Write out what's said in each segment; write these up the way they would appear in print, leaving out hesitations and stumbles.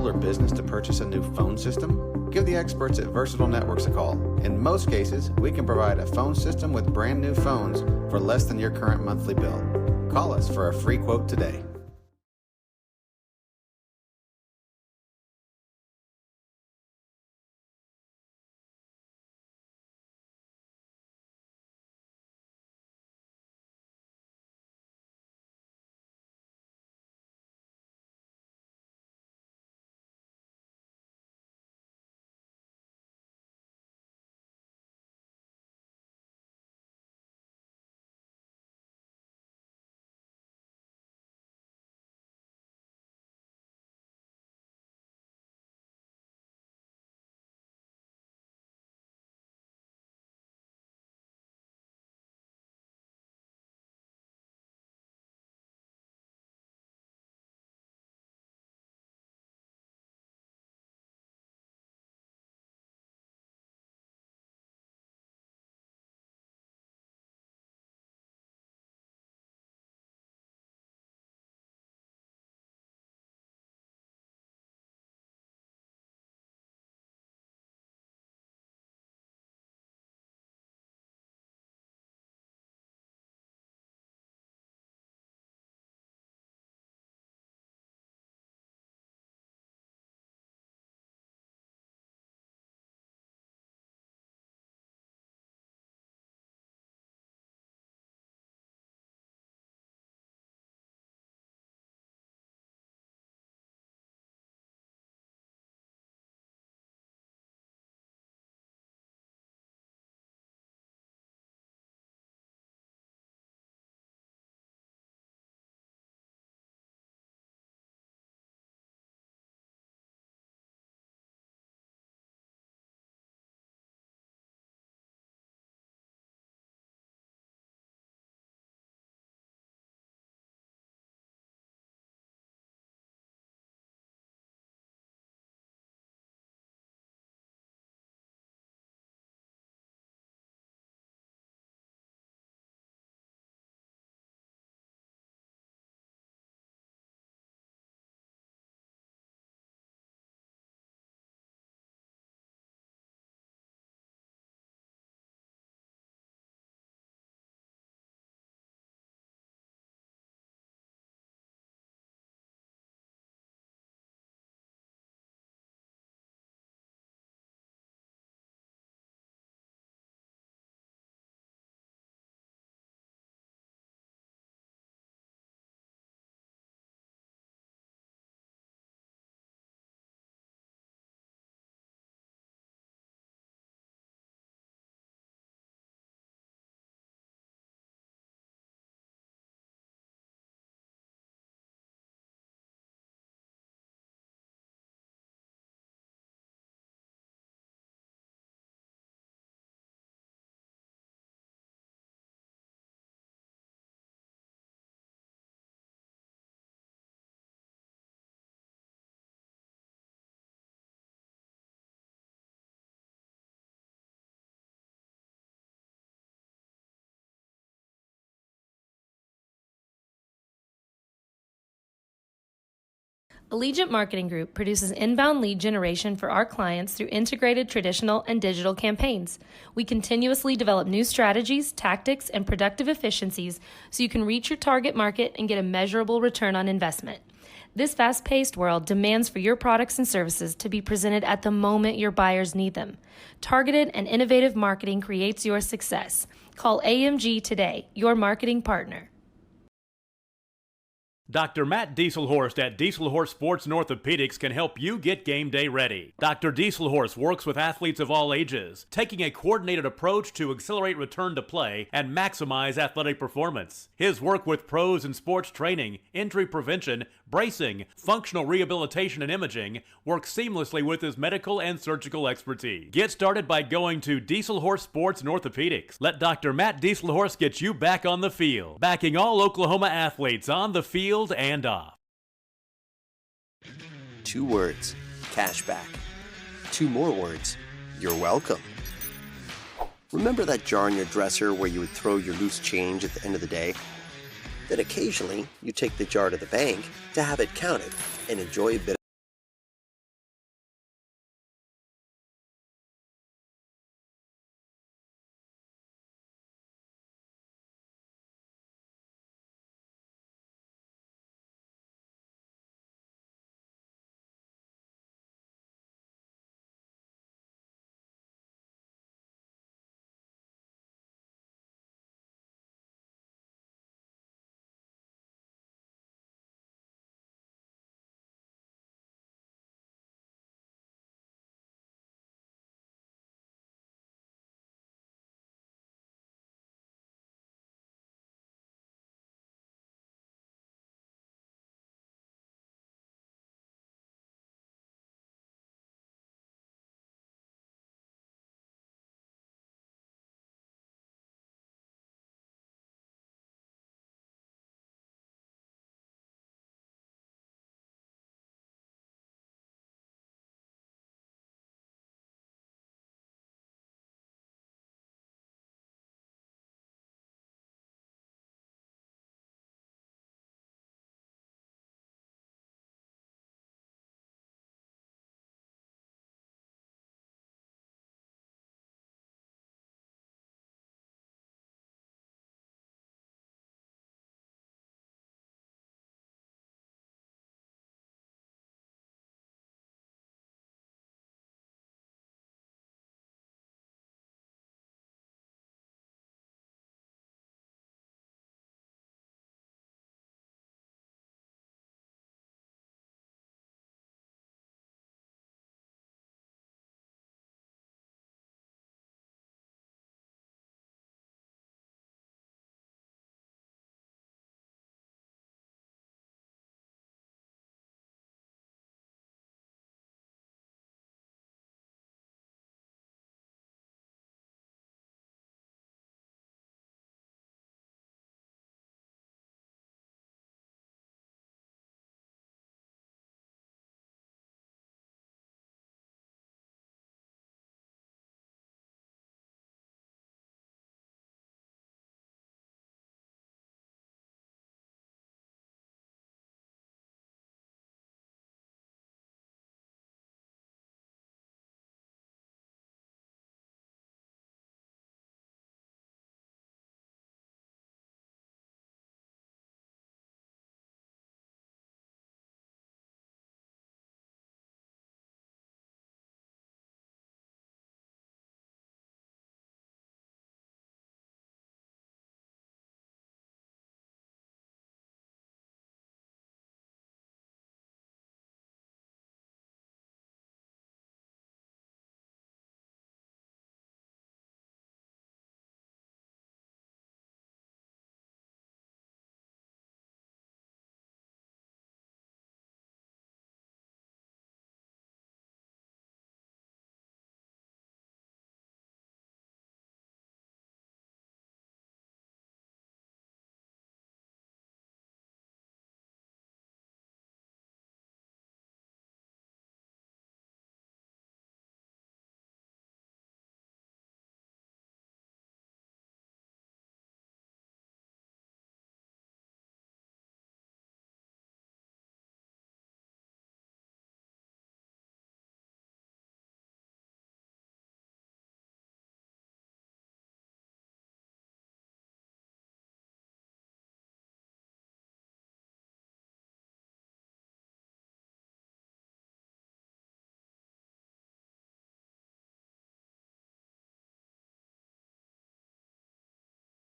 school or business to purchase a new phone system? Give the experts at Versatile Networks a call. In most cases, we can provide a phone system with brand new phones for less than your current monthly bill. Call us for a free quote today. Allegiant Marketing Group produces inbound lead generation for our clients through integrated traditional and digital campaigns. We continuously develop new strategies, tactics, and productive efficiencies so you can reach your target market and get a measurable return on investment. This fast-paced world demands for your products and services to be presented at the moment your buyers need them. Targeted and innovative marketing creates your success. Call AMG today, your marketing partner. Dr. Matt Dieselhorst at Dieselhorst Sports and Orthopedics can help you get game day ready. Dr. Dieselhorst works with athletes of all ages, taking a coordinated approach to accelerate return to play and maximize athletic performance. His work with pros in sports training, injury prevention, bracing, functional rehabilitation, and imaging works seamlessly with his medical and surgical expertise. Get started by going to Dieselhorst Sports and Orthopedics. Let Dr. Matt Dieselhorst get you back on the field, backing all Oklahoma athletes on the field and off. 2 words, cashback. 2 more words, you're welcome. Remember that jar in your dresser where you would throw your loose change at the end of the day? Then occasionally, you take the jar to the bank to have it counted and enjoy a bit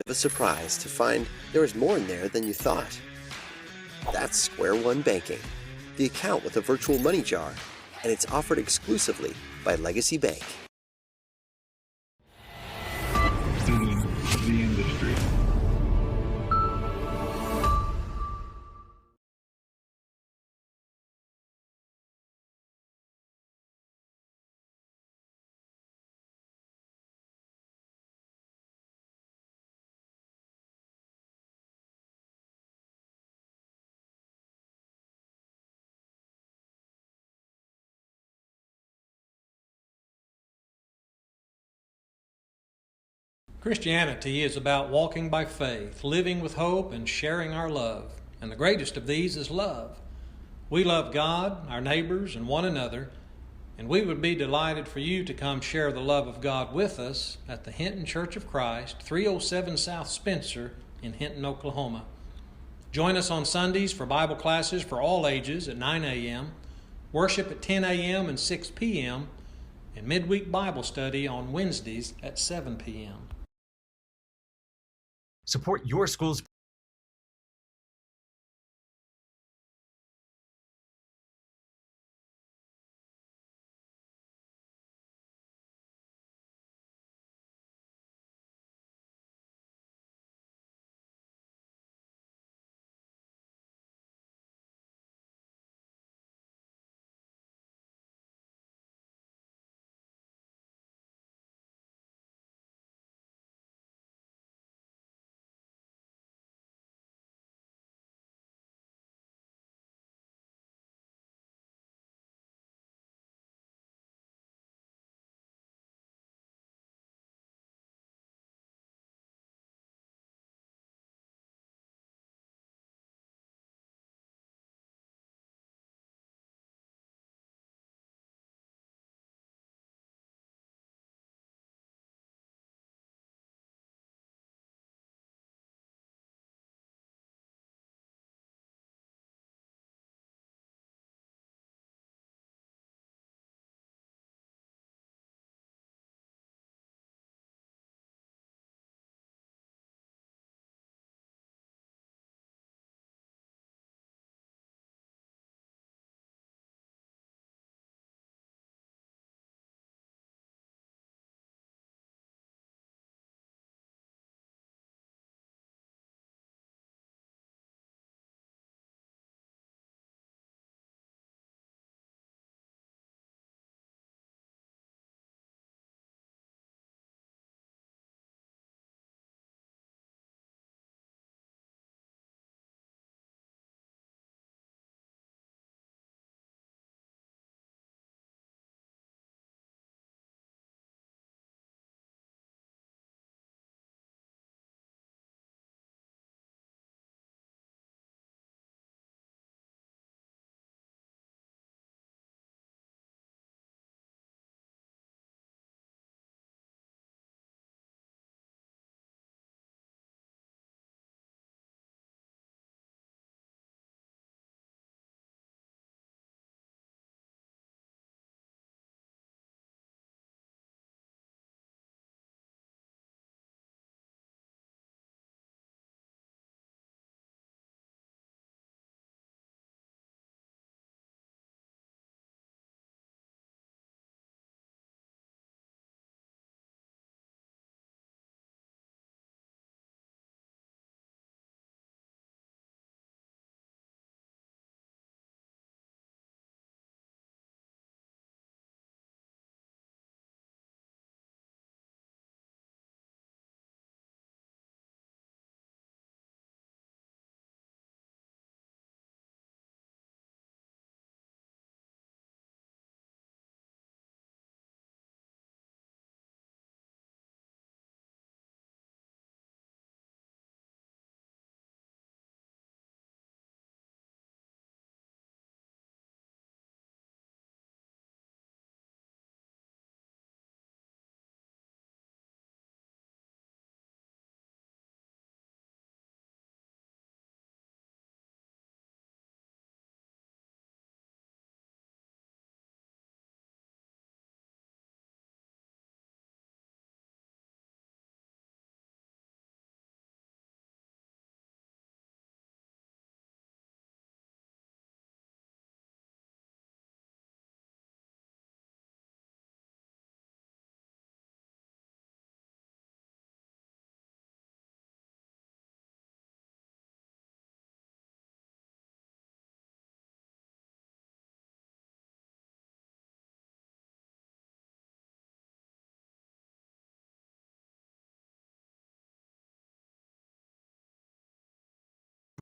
of a surprise to find there was more in there than you thought. That's Square One Banking, the account with a virtual money jar, and it's offered exclusively by Legacy Bank. Studying the industry. Christianity is about walking by faith, living with hope, and sharing our love. And the greatest of these is love. We love God, our neighbors, and one another, and we would be delighted for you to come share the love of God with us at the Hinton Church of Christ, 307 South Spencer in Hinton, Oklahoma. Join us on Sundays for Bible classes for all ages at 9 a.m., worship at 10 a.m. and 6 p.m., and midweek Bible study on Wednesdays at 7 p.m. Support your school's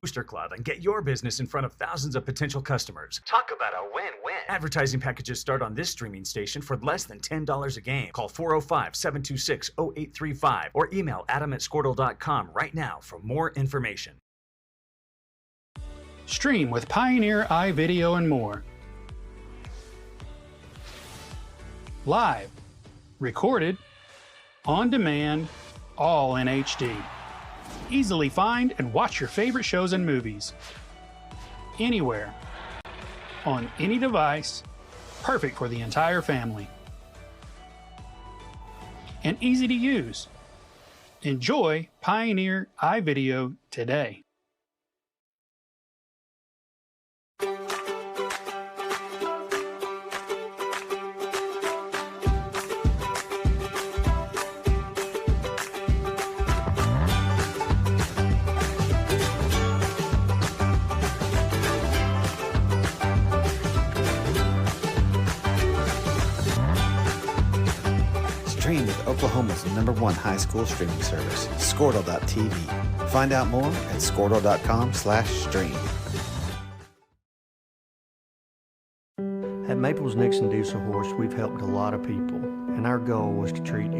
Booster Club and get your business in front of thousands of potential customers. Talk about a win-win. Advertising packages start on this streaming station for less than $10 a game. Call 405-726-0835 or email adam@squirtle.com right now for more information. Stream with Pioneer iVideo and more. Live, recorded, on demand, all in HD. Easily find and watch your favorite shows and movies. Anywhere. On any device. Perfect for the entire family. And easy to use. Enjoy Pioneer iVideo today. Stream with Oklahoma's #1 high school streaming service, Squirtle.tv. Find out more at squirtle.com/stream. At Maples Nixon Diesel Horse, we've helped a lot of people, and our goal was to treat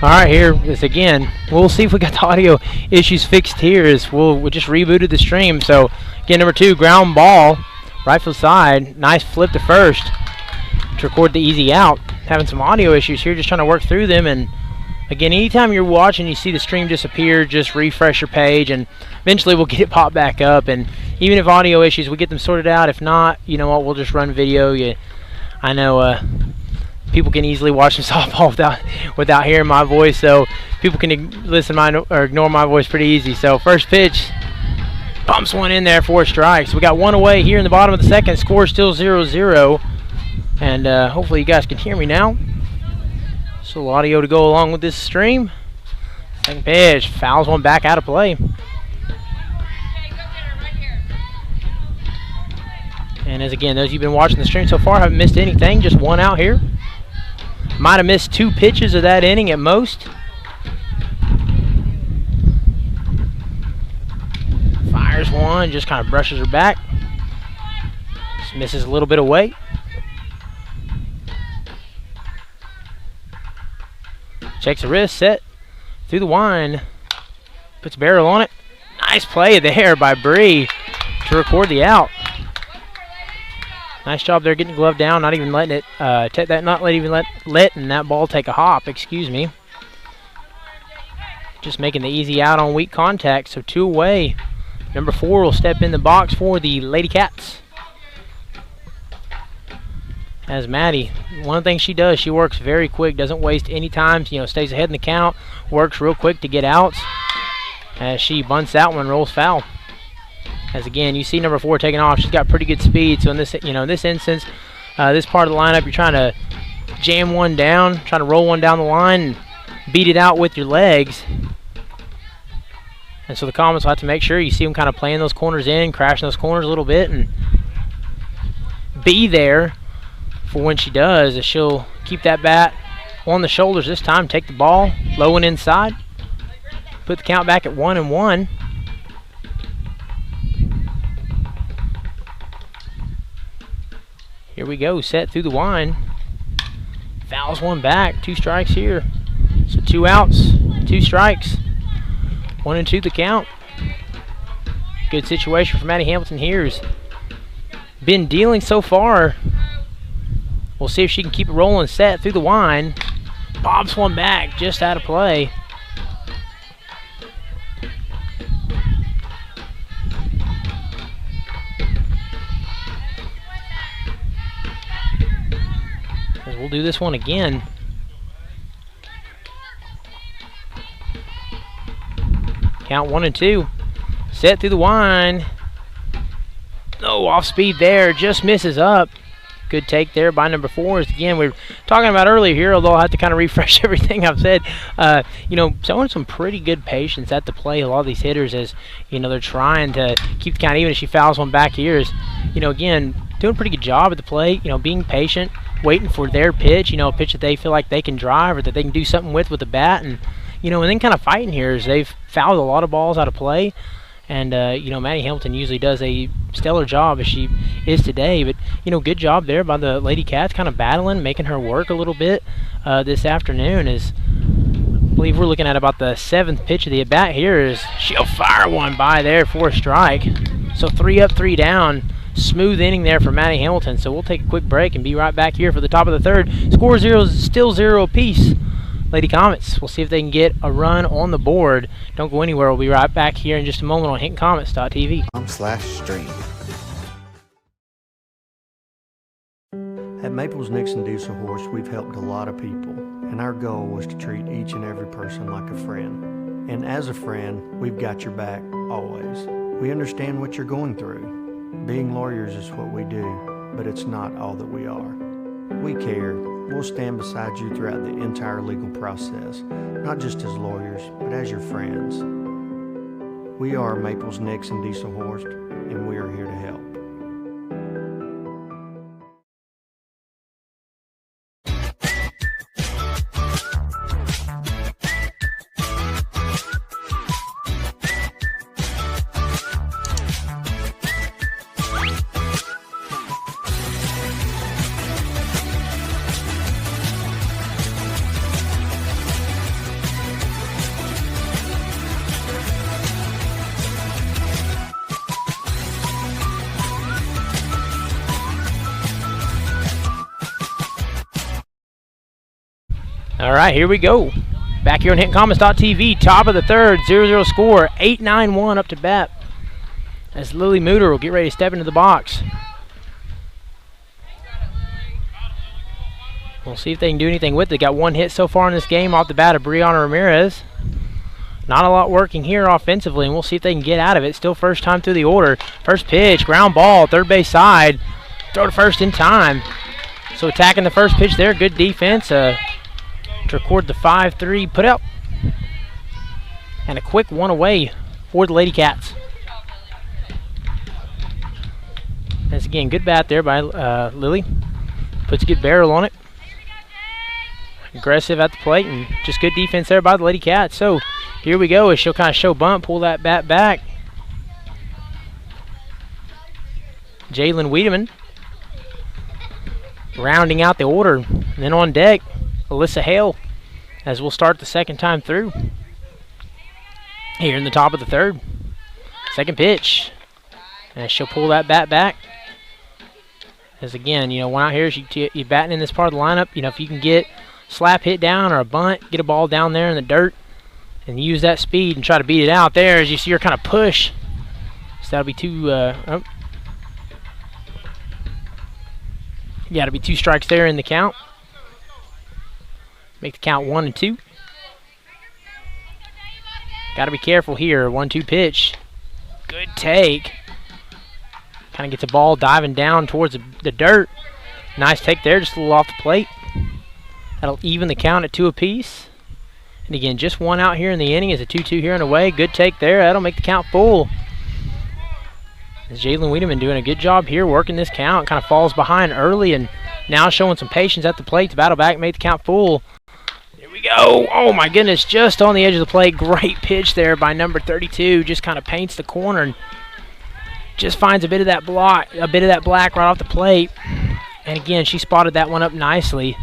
All right, here is again. We'll see if we got the audio issues fixed here. We just rebooted the stream. So again, number 2, ground ball, right field side. Nice flip to first to record the easy out. Having some audio issues here, just trying to work through them. And again, anytime you're watching, you see the stream disappear, just refresh your page, and eventually we'll get it popped back up. And even if audio issues, we get them sorted out. If not, you know what, we'll just run video. I know people can easily watch some softball without hearing my voice, so people can listen to mine or ignore my voice pretty easy. So first pitch, bumps one in there, 4 strikes. We got one away here in the bottom of the second. Score still 0-0, and hopefully you guys can hear me now. So audio to go along with this stream. Second pitch, fouls one back out of play. And as again, those of you been watching the stream so far haven't missed anything, just one out here. Might have missed 2 pitches of that inning at most. Fires one, just kind of brushes her back. Just misses a little bit away. Checks the wrist, set through the wind. Puts a barrel on it. Nice play there by Bree to record the out. Nice job there getting the glove down, not even letting it letting that ball take a hop, excuse me. Just making the easy out on weak contact, so 2 away. Number 4 will step in the box for the Lady Cats. As Maddie, one of the things she does, she works very quick, doesn't waste any time, stays ahead in the count, works real quick to get outs. As she bunts that one, rolls foul. As again, you see number 4 taking off. She's got pretty good speed. So in this, in this instance, this part of the lineup, you're trying to jam one down, trying to roll one down the line, and beat it out with your legs. And so the Comets will have to make sure you see them kind of playing those corners in, crashing those corners a little bit, and be there for when she does. As she'll keep that bat on the shoulders this time, take the ball low and inside, put the count back at 1-1. Here we go, set through the wind. Fouls one back, 2 strikes here. So 2 outs, 2 strikes. 1-2 the count. Good situation for Maddie Hamilton here. Has been dealing so far. We'll see if she can keep it rolling, set through the wind. Bobs one back, just out of play. We'll do this one again. Count 1-2. Set through the wind. No, off speed there. Just misses up. Good take there by number 4. As again, we were talking about earlier here, although I'll have to kind of refresh everything I've said. Showing some pretty good patience at the play. A lot of these hitters, as they're trying to keep the count even. As she fouls one back here, is again doing a pretty good job at the plate. Being patient, waiting for their pitch. A pitch that they feel like they can drive or that they can do something with the bat, and and then kind of fighting here as they've fouled a lot of balls out of play. And, Maddie Hamilton usually does a stellar job as she is today. But, good job there by the Lady Cats, kind of battling, making her work a little bit this afternoon. As I believe we're looking at about the 7th pitch of the at-bat here. Is she'll fire one by there for a strike. So 3 up, 3 down. Smooth inning there for Maddie Hamilton. So we'll take a quick break and be right back here for the top of the 3rd. Score still 0 apiece. Lady Comets, we'll see if they can get a run on the board. Don't go anywhere. We'll be right back here in just a moment on HintonComets.tv. At Maples Nixon Diesel Horse, we've helped a lot of people, and our goal was to treat each and every person like a friend. And as a friend, we've got your back always. We understand what you're going through. Being lawyers is what we do, but it's not all that we are. We care. We'll stand beside you throughout the entire legal process, not just as lawyers, but as your friends. We are Maples Nixon Diesel Horse, and we are here to help. All right, here we go. Back here on HintonCommons.tv, top of the third, 0-0 score, 8-9-1 up to bat. As Lily Mooter will get ready to step into the box. We'll see if they can do anything with it. They got one hit so far in this game off the bat of Brianna Ramirez. Not a lot working here offensively, and we'll see if they can get out of it. Still first time through the order. First pitch, ground ball, third base side. Throw to first in time. So attacking the first pitch there, good defense to record the 5-3 put out. And a quick one away for the Lady Cats. That's again, good bat there by Lily. Puts a good barrel on it. Aggressive at the plate and just good defense there by the Lady Cats. So here we go as she'll kind of show bunt, pull that bat back. Jalen Wiedemann rounding out the order. And then on deck, Alyssa Hale, as we'll start the second time through. Here in the top of the third. Second pitch. And she'll pull that bat back. As again, one out here, you're batting in this part of the lineup. If you can get slap hit down or a bunt, get a ball down there in the dirt, and use that speed and try to beat it out there as you see her kind of push. So that'll be two. Got to be 2 strikes there in the count. Make the count 1-2. Got to be careful here. 1-2 pitch. Good take. Kind of gets the ball diving down towards the dirt. Nice take there, just a little off the plate. That'll even the count at 2 apiece. And again, just one out here in the inning is a 2-2 here and away. Good take there. That'll make the count full. As Jalen Wiedemann doing a good job here working this count. Kind of falls behind early and now showing some patience at the plate to battle back and make the count full. Here we go. Oh my goodness, just on the edge of the plate. Great pitch there by number 32. Just kind of paints the corner and just finds a bit of that black right off the plate. And again, she spotted that one up nicely.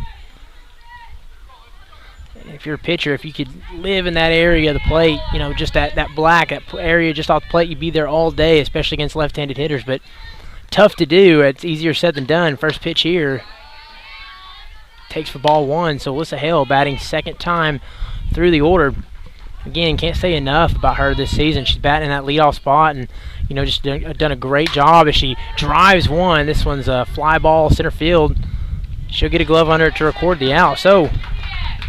If you're a pitcher, if you could live in that area of the plate, just that black, that area just off the plate, you'd be there all day, especially against left-handed hitters. But tough to do. It's easier said than done. First pitch here. Takes for ball 1. So Alyssa Hale batting second time through the order. Again, can't say enough about her this season. She's batting in that leadoff spot and, just done a great job as she drives one. This one's a fly ball center field. She'll get a glove under it to record the out. So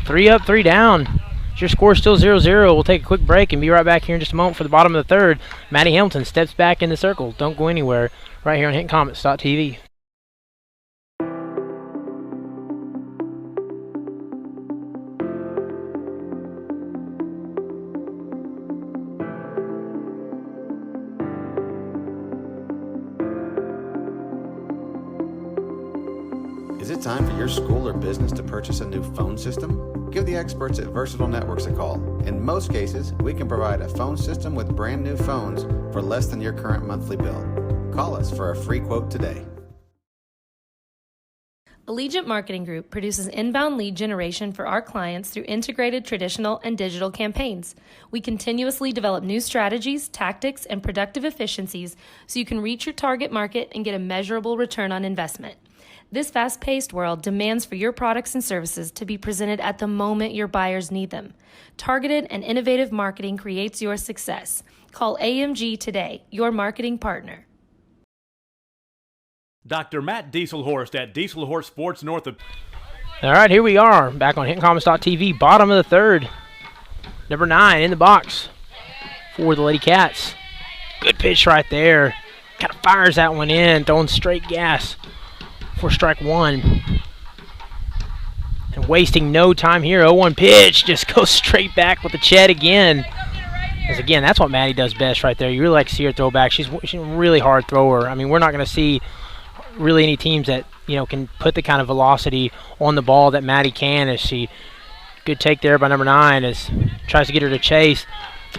3 up, 3 down. Your score still 0-0. We'll take a quick break and be right back here in just a moment for the bottom of the third. Maddie Hamilton steps back in the circle. Don't go anywhere. Right here on HintonCommons.tv. Is it time for your school or business to purchase a new phone system? Give the experts at Versatile Networks a call. In most cases, we can provide a phone system with brand new phones for less than your current monthly bill. Call us for a free quote today. Allegiant Marketing Group produces inbound lead generation for our clients through integrated traditional and digital campaigns. We continuously develop new strategies, tactics, and productive efficiencies so you can reach your target market and get a measurable return on investment. This fast-paced world demands for your products and services to be presented at the moment your buyers need them. Targeted and innovative marketing creates your success. Call AMG today, your marketing partner. Dr. Matt Dieselhorst at Dieselhorst Sports North of... All right, here we are, back on HintonCommons.tv, bottom of the third. Number 9 in the box for the Lady Cats. Good pitch right there. Kind of fires that one in, throwing straight gas for strike 1. And wasting no time here, 0-1 pitch, just goes straight back with the Chet again. As again, that's what Maddie does best right there. You really like to see her throw back. She's a really hard thrower. I mean, we're not going to see really any teams that can put the kind of velocity on the ball that Maddie can. As she, good take there by number 9, as tries to get her to chase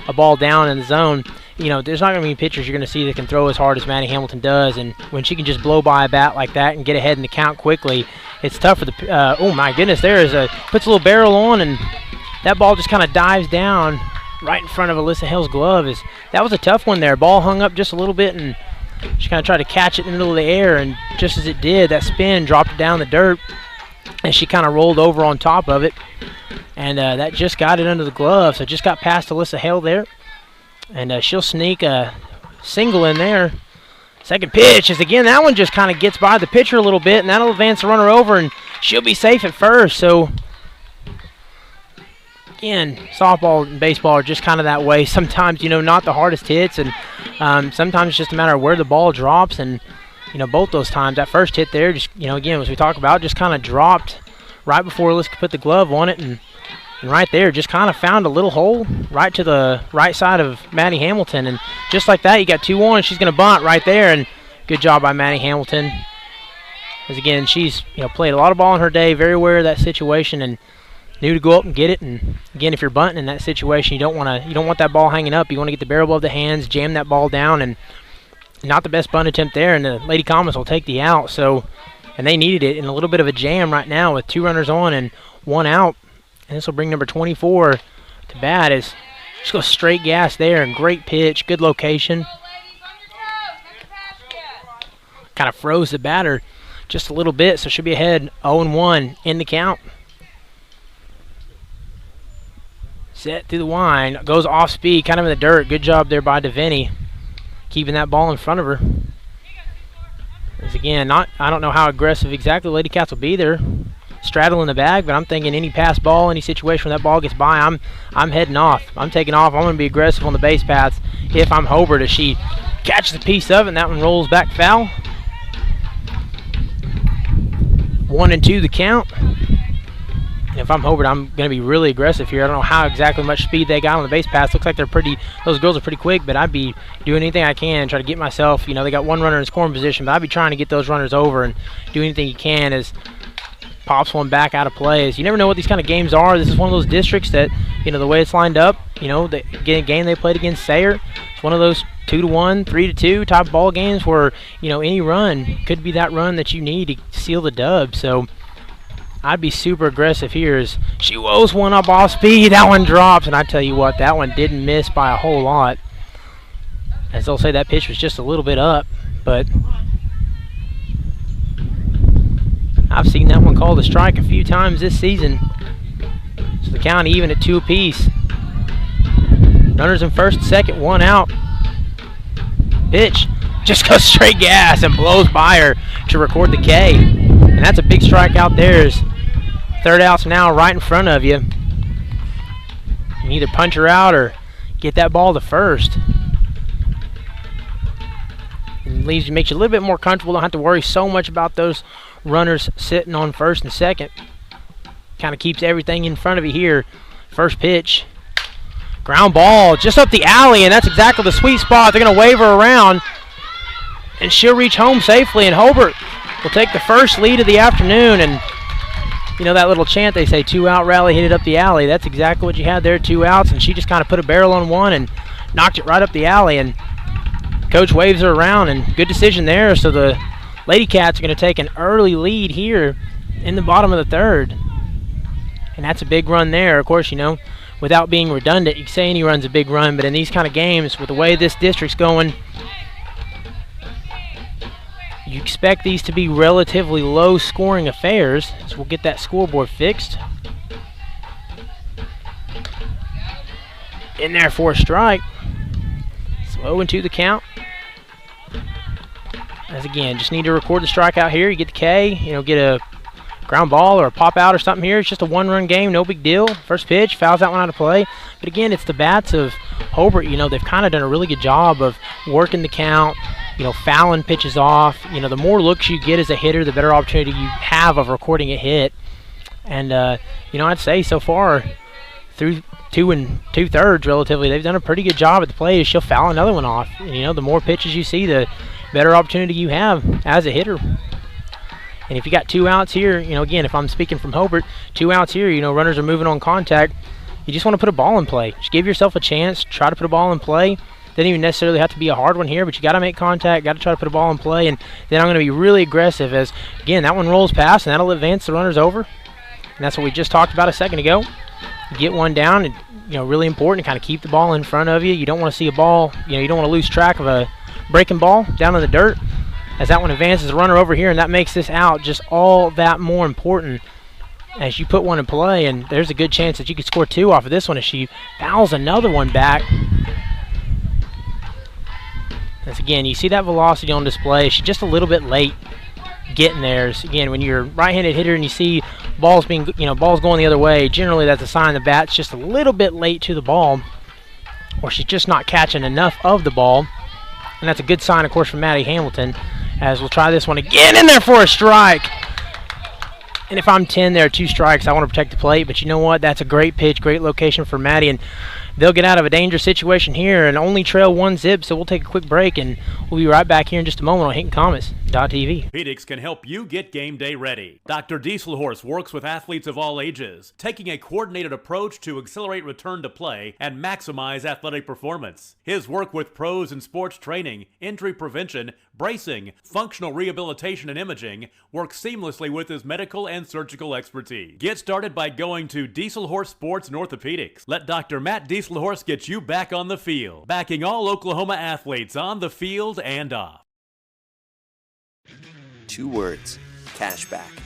a ball down in the zone. There's not going to be pitchers you're going to see that can throw as hard as Maddie Hamilton does, and when she can just blow by a bat like that and get ahead in the count quickly, it's tough for the. Oh my goodness, puts a little barrel on, and that ball just kind of dives down right in front of Alyssa Hale's glove. That was a tough one there. Ball hung up just a little bit, and she kind of tried to catch it in the middle of the air, and just as it did, that spin dropped it down the dirt, and she kind of rolled over on top of it. And that just got it under the glove, so just got past Alyssa Hale there. And she'll sneak a single in there. Second pitch is, again, that one just kind of gets by the pitcher a little bit, and that'll advance the runner over, and she'll be safe at first. So, again, softball and baseball are just kind of that way. Sometimes, not the hardest hits, and sometimes it's just a matter of where the ball drops. And, both those times, that first hit there, just, again, as we talk about, just kind of dropped right before Alyssa could put the glove on it, and right there, just kind of found a little hole right to the right side of Maddie Hamilton. And just like that, you got 2-1. She's going to bunt right there. And good job by Maddie Hamilton. As again, she's played a lot of ball in her day, very aware of that situation, and knew to go up and get it. And again, if you're bunting in that situation, you don't want that ball hanging up. You want to get the barrel above the hands, jam that ball down, and not the best bunt attempt there. And the Lady Comets will take the out. So, and they needed it in a little bit of a jam right now with 2 runners on and 1 out. And this will bring number 24 to bat as just goes straight gas there, and great pitch, good location. Kind of froze the batter just a little bit, so she'll be ahead 0-1 in the count. Set through the line, goes off speed, kind of in the dirt. Good job there by Devaney, keeping that ball in front of her. As again, I don't know how aggressive exactly the Lady Cats will be there, straddling the bag, but I'm thinking any pass ball, any situation where that ball gets by, I'm heading off. I'm taking off. I'm going to be aggressive on the base paths if I'm Hobart, as she catches the piece of it, and that one rolls back foul. 1-2 the count. And if I'm Hobart, I'm going to be really aggressive here. I don't know how exactly much speed they got on the base paths. Looks like those girls are pretty quick, but I'd be doing anything I can, try to get myself, they got 1 runner in scoring position, but I'd be trying to get those runners over and do anything you can as pops one back out of play. You never know what these kind of games are. This is one of those districts that, the way it's lined up, the game they played against Sayre, it's one of those 2-1, 3-2 type ball games where, any run could be that run that you need to seal the dub. So I'd be super aggressive here as she woes one up off speed. That one drops, and I tell you what, that one didn't miss by a whole lot. As they'll say, that pitch was just a little bit up, but I've seen that one called a strike a few times this season. So the count even at 2 apiece. Runners in first and second, 1 out. Pitch just goes straight gas and blows by her to record the K. And that's a big strikeout there. As third out's now right in front of you. You can either punch her out or get that ball to first. And makes you a little bit more comfortable. Don't have to worry so much about those runners sitting on first and second. Kind of keeps everything in front of you here. First pitch. Ground ball just up the alley, and that's exactly the sweet spot. They're going to wave her around, and she'll reach home safely, and Hobart will take the first lead of the afternoon. And that little chant they say, 2 out rally, hit it up the alley. That's exactly what you had there, 2 outs, and she just kind of put a barrel on one and knocked it right up the alley. And coach waves her around, and good decision there. So the Lady Cats are going to take an early lead here in the bottom of the third. And that's a big run there. Of course, without being redundant, you can say any run's a big run, but in these kind of games, with the way this district's going, you expect these to be relatively low-scoring affairs. So we'll get that scoreboard fixed. In there for a strike. Slow into the count. As again, just need to record the strikeout here. You get the K, get a ground ball or a pop out or something here. It's just a 1-run game, no big deal. First pitch, fouls that one out of play. But again, it's the bats of Hobart. They've kind of done a really good job of working the count, fouling pitches off. The more looks you get as a hitter, the better opportunity you have of recording a hit. And, I'd say so far through 2 2/3 relatively, they've done a pretty good job at the plate. She'll foul another one off. The more pitches you see, the better opportunity you have as a hitter. And if you got 2 outs here, again, if I'm speaking from Hobart, 2 outs here, runners are moving on contact. You just want to put a ball in play. Just give yourself a chance. Try to put a ball in play. Doesn't even necessarily have to be a hard one here, but you got to make contact, got to try to put a ball in play. And then I'm going to be really aggressive as, again, that one rolls past, and that'll advance the runners over. And that's what we just talked about a second ago. You get one down, and, really important to kind of keep the ball in front of you. You don't want to see a ball, you don't want to lose track of a breaking ball down in the dirt. As that one advances the runner over here, and that makes this out just all that more important. as you put one in play, and there's a good chance that you could score 2 off of this one as she fouls another one back. As again, you see that velocity on display. She's just a little bit late getting there. So again, when you're a right-handed hitter and you see balls going the other way, generally that's a sign the bat's just a little bit late to the ball, or she's just not catching enough of the ball. And that's a good sign, of course, for Maddie Hamilton, as we'll try this one again in there for a strike. And if I'm 10, there are 2 strikes. I want to protect the plate, but you know what? That's a great pitch, great location for Maddie, and they'll get out of a dangerous situation here and only trail 1 zip, so we'll take a quick break, and we'll be right back here in just a moment on HintonComets.tv. Orthopedics can help you get game day ready. Dr. Dieselhorst works with athletes of all ages, taking a coordinated approach to accelerate return to play and maximize athletic performance. His work with pros in sports training, injury prevention, bracing, functional rehabilitation, and imaging works seamlessly with his medical and surgical expertise. Get started by going to Dieselhorst Sports and Orthopedics. Let Dr. Matt Dieselhorst get you back on the field, backing all Oklahoma athletes on the field and off. 2 words, cashback.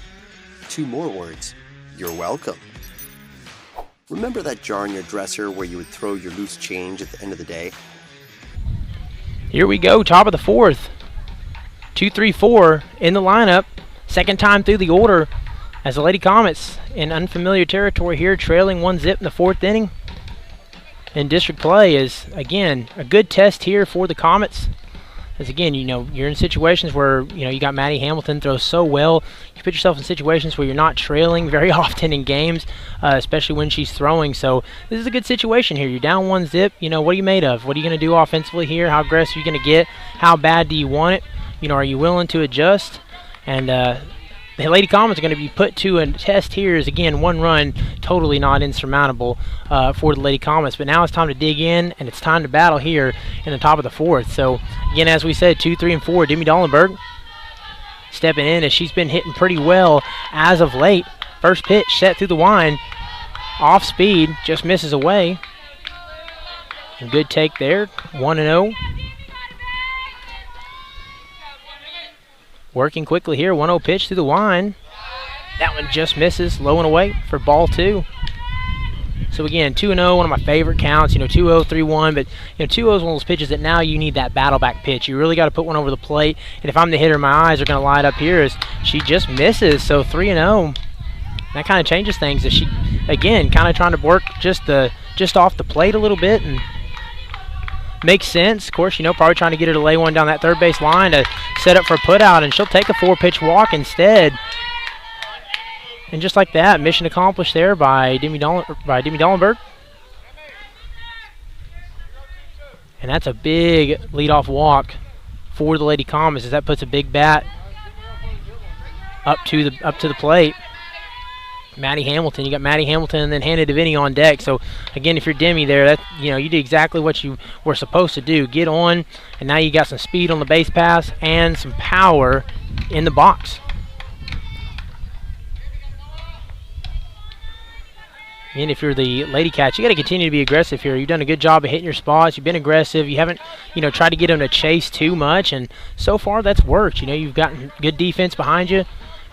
2 more words, you're welcome. Remember that jar in your dresser where you would throw your loose change at the end of the day? Here we go, top of the 4th. 2-3-4 in the lineup. Second time through the order as the Lady Comets in unfamiliar territory here, trailing 1 zip in the 4th inning. And district play is, again, a good test here for the Comets. As again, you're in situations where, you got Maddie Hamilton throws so well. You put yourself in situations where you're not trailing very often in games, especially when she's throwing. So this is a good situation here. You're down 1 zip. What are you made of? What are you going to do offensively here? How aggressive are you going to get? How bad do you want it? Are you willing to adjust? And the Lady Comets are going to be put to a test here as, again, 1 run, totally not insurmountable for the Lady Comets. But now it's time to dig in, and it's time to battle here in the top of the 4th. So, again, as we said, 2, 3, and 4, Demi Dollenberg stepping in as she's been hitting pretty well as of late. First pitch set through the line. Off speed, just misses away. And good take there, 1-0. Working quickly here, 1-0 pitch through the line. That one just misses, low and away for ball 2. So again, 2-0, one of my favorite counts, 2-0, 3-1, but 2-0 is one of those pitches that now you need that battle back pitch. You really got to put one over the plate, and if I'm the hitter, my eyes are going to light up here as she just misses, so 3-0. That kind of changes things as she, again, kind of trying to work just off the plate a little bit, and makes sense. Of course, probably trying to get her to lay one down that third base line to set up for a putout, and she'll take a 4-pitch walk instead. And just like that, mission accomplished there by Demi Dollenberg. And that's a big leadoff walk for the Lady Comets as that puts a big bat up to the plate. Maddie Hamilton, you got Maddie Hamilton and then Hannah DeVinny on deck. So again, if you're Demi there, that you did exactly what you were supposed to do. Get on, and now you got some speed on the base pass and some power in the box. And if you're the Lady Cats, you got to continue to be aggressive here. You've done a good job of hitting your spots. You've been aggressive. You haven't, tried to get them to chase too much, and so far that's worked. You've gotten good defense behind you.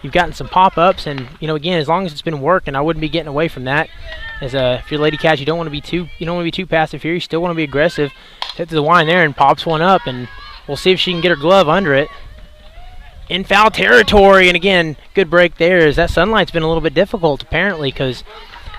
You've gotten some pop-ups, and again, as long as it's been working, I wouldn't be getting away from that. As if you're Lady Cats, you don't want to be too passive here. You still want to be aggressive. Hit to the line there and pops one up, and we'll see if she can get her glove under it. In foul territory, and again, good break there. As that sunlight's been a little bit difficult apparently, because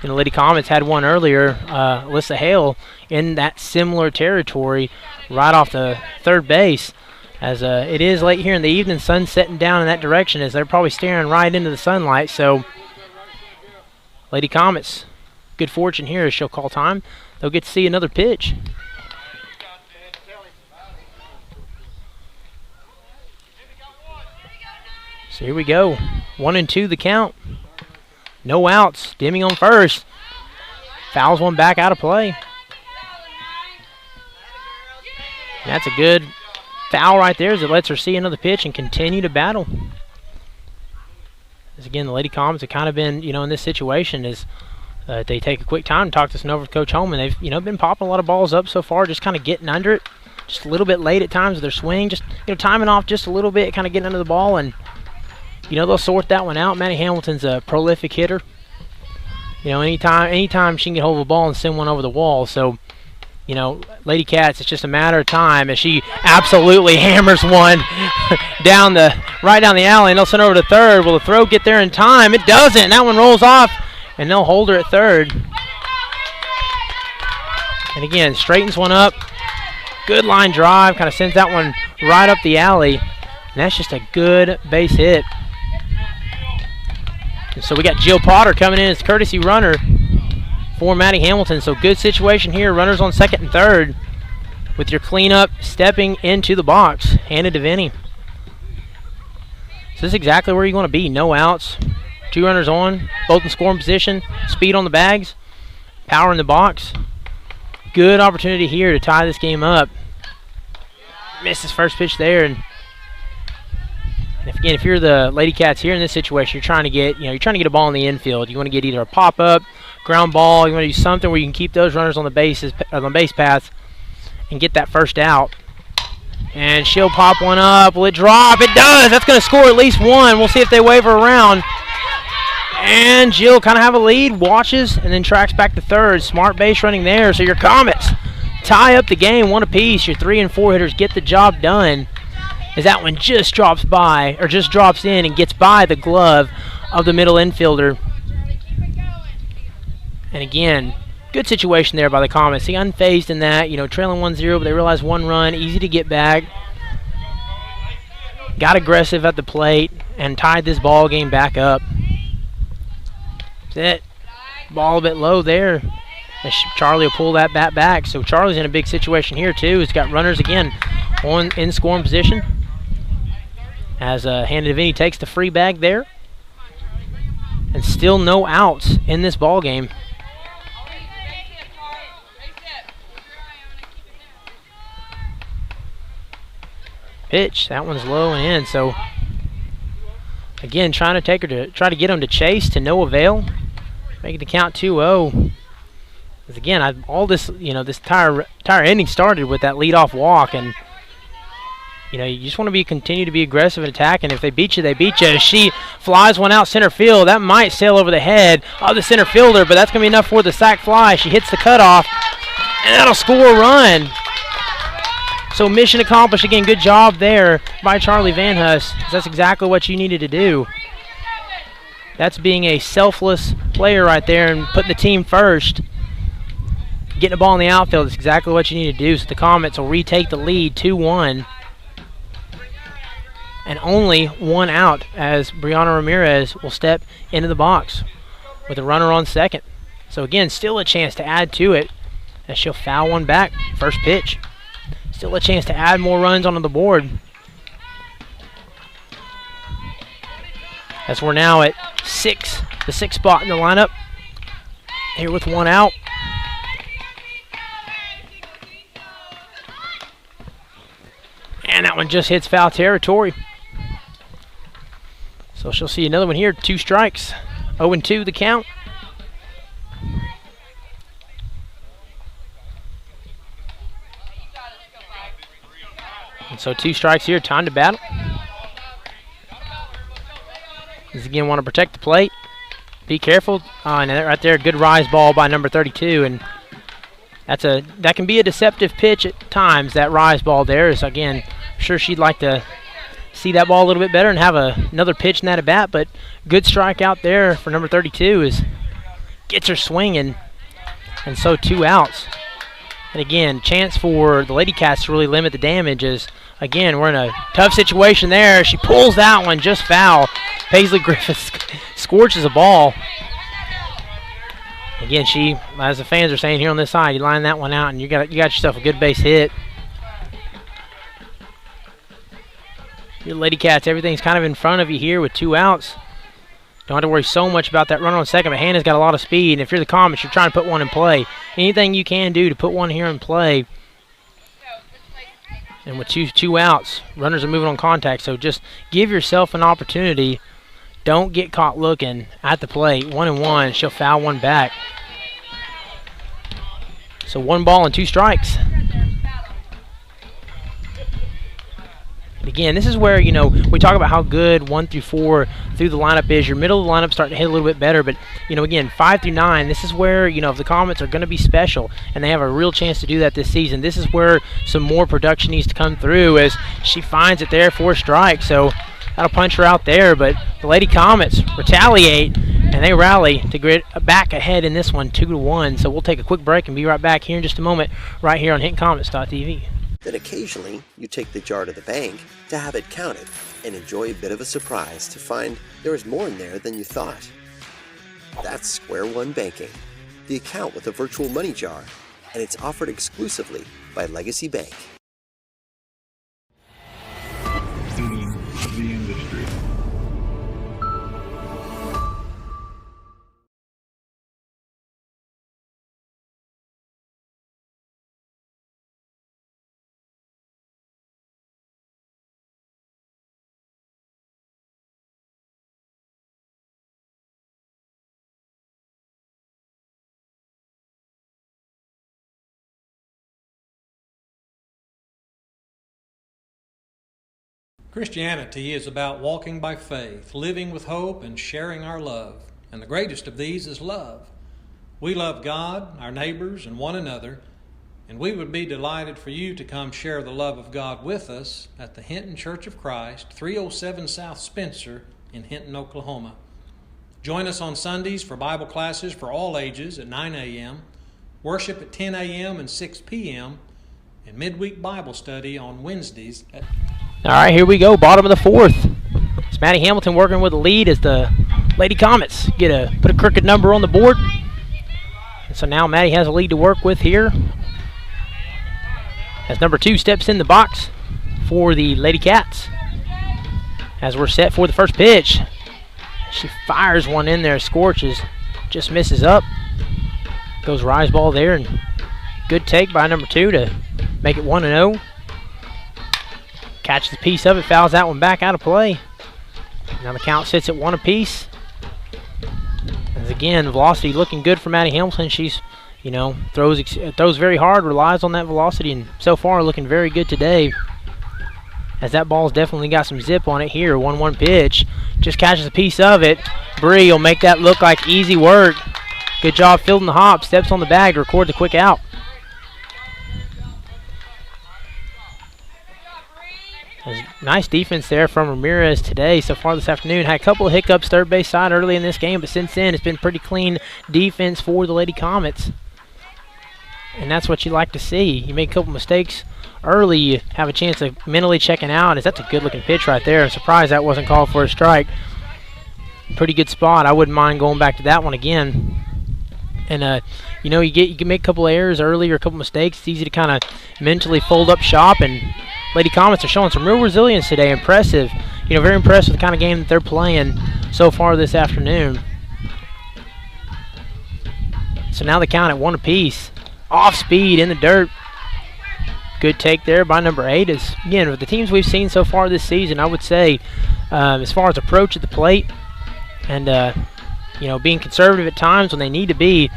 Lady Comets had one earlier, Alyssa Hale, in that similar territory, right off the third base. As it is late here in the evening, sun setting down in that direction as they're probably staring right into the sunlight. So Lady Comets, good fortune here as she'll call time. They'll get to see another pitch. So here we go. 1-2 the count. No outs. Demi on first. Fouls one back out of play. And that's a good foul right there as it lets her see another pitch and continue to battle. As again, the Lady Comets have kind of been, in this situation is they take a quick time to talk this one over with Coach Holman. They've, been popping a lot of balls up so far, just kind of getting under it. Just a little bit late at times with their swing, just, timing off just a little bit, kind of getting under the ball, and, they'll sort that one out. Maddie Hamilton's a prolific hitter. You know, anytime she can get hold of a ball and send one over the wall. So, you know, Lady Cats, it's just a matter of time as she absolutely hammers one right down the alley, and they'll send over to third. Will the throw get there in time? It doesn't. That one rolls off, and they'll hold her at third. And again, straightens one up. Good line drive, kind of sends that one right up the alley. And that's just a good base hit. And so we got Jill Potter coming in as courtesy runner for Maddie Hamilton. So good situation here. Runners on second and third with your cleanup stepping into the box. Handed to Vinny. So this is exactly where you want to be. No outs. 2 runners on. Both in scoring position. Speed on the bags. Power in the box. Good opportunity here to tie this game up. Missed his first pitch there, and if you're the Lady Cats here in this situation, you're trying to get a ball in the infield. You want to get either a pop up, ground ball. You want to do something where you can keep those runners on the base path and get that first out. And she'll pop one up. Will it drop? It does. That's going to score at least one. We'll see if they wave her around. And Jill kind of have a lead, watches, and then tracks back to third. Smart base running there. So your Comets tie up the game 1 apiece. Your 3 and 4 hitters get the job done as that one just drops in and gets by the glove of the middle infielder. And again, good situation there by the Comets. See, unfazed in that, trailing 1-0, but they realize 1 run, easy to get back. Got aggressive at the plate and tied this ball game back up. That's it. Ball a bit low there. As Charlie will pull that bat back. So Charlie's in a big situation here too. He's got runners again in scoring position. As Handed to Vinny takes the free bag there. And still no outs in this ball game. Pitch, that one's low and in. So again, try to get them to chase to no avail. Make it to count 2-0. Because again, all this, this entire inning started with that leadoff walk, and you just want to continue to be aggressive and attacking. If they beat you, they beat you. She flies one out center field. That might sail over the head of the center fielder, but that's going to be enough for the sac fly. She hits the cutoff, and that'll score a run. So mission accomplished. Again, good job there by Charlie Van Hus. That's exactly what you needed to do. That's being a selfless player right there and putting the team first. Getting the ball in the outfield is exactly what you need to do. So the Comets will retake the lead 2-1. And only 1 out as Brianna Ramirez will step into the box with a runner on second. So again, still a chance to add to it as she'll foul one back. First pitch. Still a chance to add more runs onto the board. As we're now at 6, the 6th spot in the lineup. Here with 1 out. And that one just hits foul territory. So she'll see another one here. 2 strikes. 0-2 the count. And so 2 strikes here. Time to battle. This again want to protect the plate. Be careful. And right there, good rise ball by number 32. And that can be a deceptive pitch at times, that rise ball there. Is again, I'm sure she'd like to see that ball a little bit better and have another pitch in that at bat, but good strike out there for number 32 gets her swinging, and so 2 outs. And again, chance for the Lady Cats to really limit the damage is, again, we're in a tough situation there. She pulls that one just foul. Paisley Griffiths scorches a ball. Again, she, as the fans are saying here on this side, you line that one out and you got yourself a good base hit. Your Lady Cats, everything's kind of in front of you here with 2 outs. Don't have to worry so much about that runner on second, but Hannah's got a lot of speed, and if you're the Comets, you're trying to put one in play. Anything you can do to put one here in play. And with two outs, runners are moving on contact, so just give yourself an opportunity. Don't get caught looking at the plate. 1-1, she'll foul one back. So 1 ball and 2 strikes. And again, this is where, we talk about how good 1 through 4 through the lineup is. Your middle of the lineup starting to hit a little bit better, but, again, 5 through 9, this is where, if the Comets are going to be special, and they have a real chance to do that this season, this is where some more production needs to come through as she finds it there for a strike. So that'll punch her out there, but the Lady Comets retaliate, and they rally to get back ahead in this one, 2-1. So we'll take a quick break and be right back here in just a moment, right here on HintonComets.tv. Then occasionally, you take the jar to the bank to have it counted and enjoy a bit of a surprise to find there is more in there than you thought. That's Square One Banking, the account with a virtual money jar, and it's offered exclusively by Legacy Bank. The industry. Christianity is about walking by faith, living with hope, and sharing our love. And the greatest of these is love. We love God, our neighbors, and one another, and we would be delighted for you to come share the love of God with us at the Hinton Church of Christ, 307 South Spencer in Hinton, Oklahoma. Join us on Sundays for Bible classes for all ages at 9 a.m., worship at 10 a.m. and 6 p.m., and midweek Bible study on Wednesdays at... All right, here we go, bottom of the fourth. It's Maddie Hamilton working with the lead as the Lady Comets put a crooked number on the board. And so now Maddie has a lead to work with here. As number 2 steps in the box for the Lady Cats. As we're set for the first pitch. She fires one in there, scorches, just misses up. Goes rise ball there, and good take by number 2 to make it 1-0. Catches a piece of it, fouls that one back out of play. Now the count sits at 1 apiece. As again, velocity looking good for Maddie Hamilton. She's, throws very hard, relies on that velocity, and so far looking very good today. As that ball's definitely got some zip on it here. 1-1 pitch. Just catches a piece of it. Bree will make that look like easy work. Good job fielding the hop. Steps on the bag to record the quick out. Nice defense there from Ramirez today so far this afternoon. Had a couple of hiccups third base side early in this game, but since then it's been pretty clean defense for the Lady Comets. And that's what you like to see. You make a couple mistakes early, you have a chance of mentally checking out. That's a good looking pitch right there. I'm surprised that wasn't called for a strike. Pretty good spot. I wouldn't mind going back to that one again. And you can make a couple errors early or a couple mistakes. It's easy to kind of mentally fold up shop, and Lady Comets are showing some real resilience today. Impressive. Very impressed with the kind of game that they're playing so far this afternoon. So now the count at 1 apiece. Off speed in the dirt. Good take there by number 8. Again, with the teams we've seen so far this season, I would say as far as approach at the plate and being conservative at times when they need to be,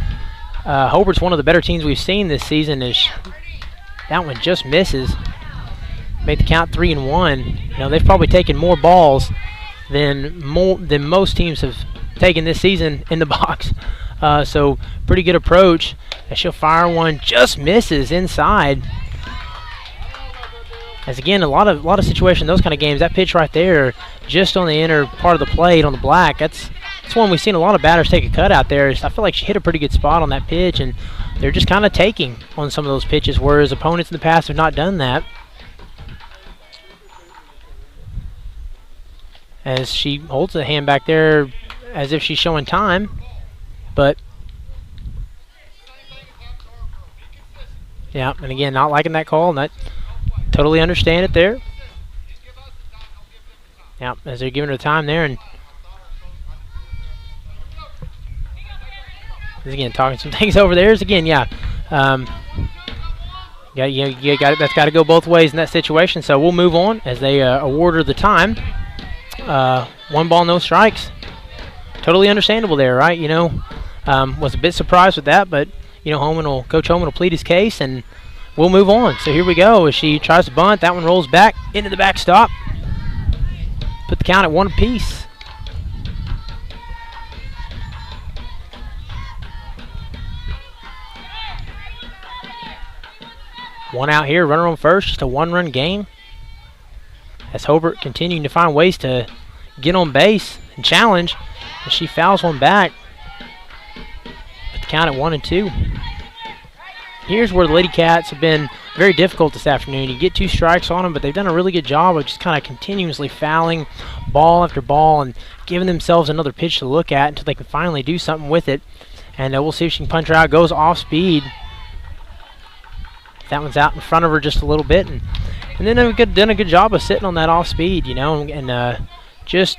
Hobart's one of the better teams we've seen this season. That one just misses. Made the count 3-1. They've probably taken more balls than most teams have taken this season in the box. So pretty good approach. And she'll fire one, just misses inside. As again, a lot of situations, those kind of games, that pitch right there, just on the inner part of the plate on the black. That's one we've seen a lot of batters take a cut out there. I feel like she hit a pretty good spot on that pitch, and they're just kind of taking on some of those pitches, whereas opponents in the past have not done that. As she holds the hand back there as if she's showing time. But, yeah, and again, not liking that call, and I totally understand it there. Yeah, as they're giving her time there, and again, talking some things over there. Again, yeah. You got it. That's got to go both ways in that situation. So we'll move on as they award her the time. 1 ball, no strikes. Totally understandable there, right? Was a bit surprised with that, but Coach Holman will plead his case, and we'll move on. So here we go. As she tries to bunt, that one rolls back into the backstop. Put the count at 1 apiece. One out here, runner on first, just a 1-run game. As Hobart continuing to find ways to get on base and challenge, as she fouls one back. Put the count at 1-2. Here's where the Lady Cats have been very difficult this afternoon. You get 2 strikes on them, but they've done a really good job of just kind of continuously fouling ball after ball and giving themselves another pitch to look at until they can finally do something with it. And we'll see if she can punch her out. Goes off speed. That one's out in front of her just a little bit, and then they've done a good job of sitting on that off speed, you know, and just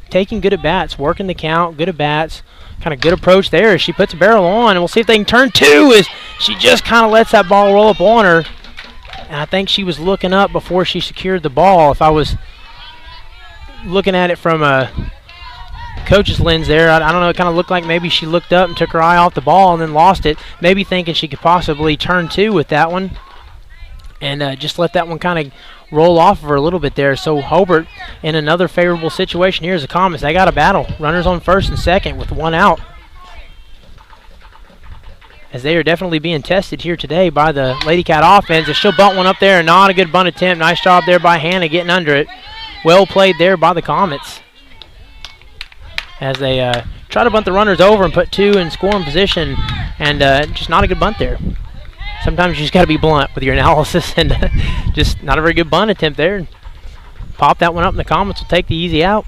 taking good at bats, working the count, good at bats, kind of good approach there as she puts a barrel on, and we'll see if they can turn 2 as she just kind of lets that ball roll up on her. And I think she was looking up before she secured the ball. If I was looking at it from a coach's lens there, I don't know, it kind of looked like maybe she looked up and took her eye off the ball and then lost it, maybe thinking she could possibly turn 2 with that one, and just let that one kind of roll off of her a little bit there. So Hobart in another favorable situation here as the Comets. They got a battle. Runners on first and second with 1 out, as they are definitely being tested here today by the Lady Cat offense. As she'll bunt one up there, and not a good bunt attempt. Nice job there by Hannah getting under it. Well played there by the Comets, as they try to bunt the runners over and put 2 in scoring position, and just not a good bunt there. Sometimes you just got to be blunt with your analysis, and just not a very good bunt attempt there. Pop that one up, and the Comets will take the easy out.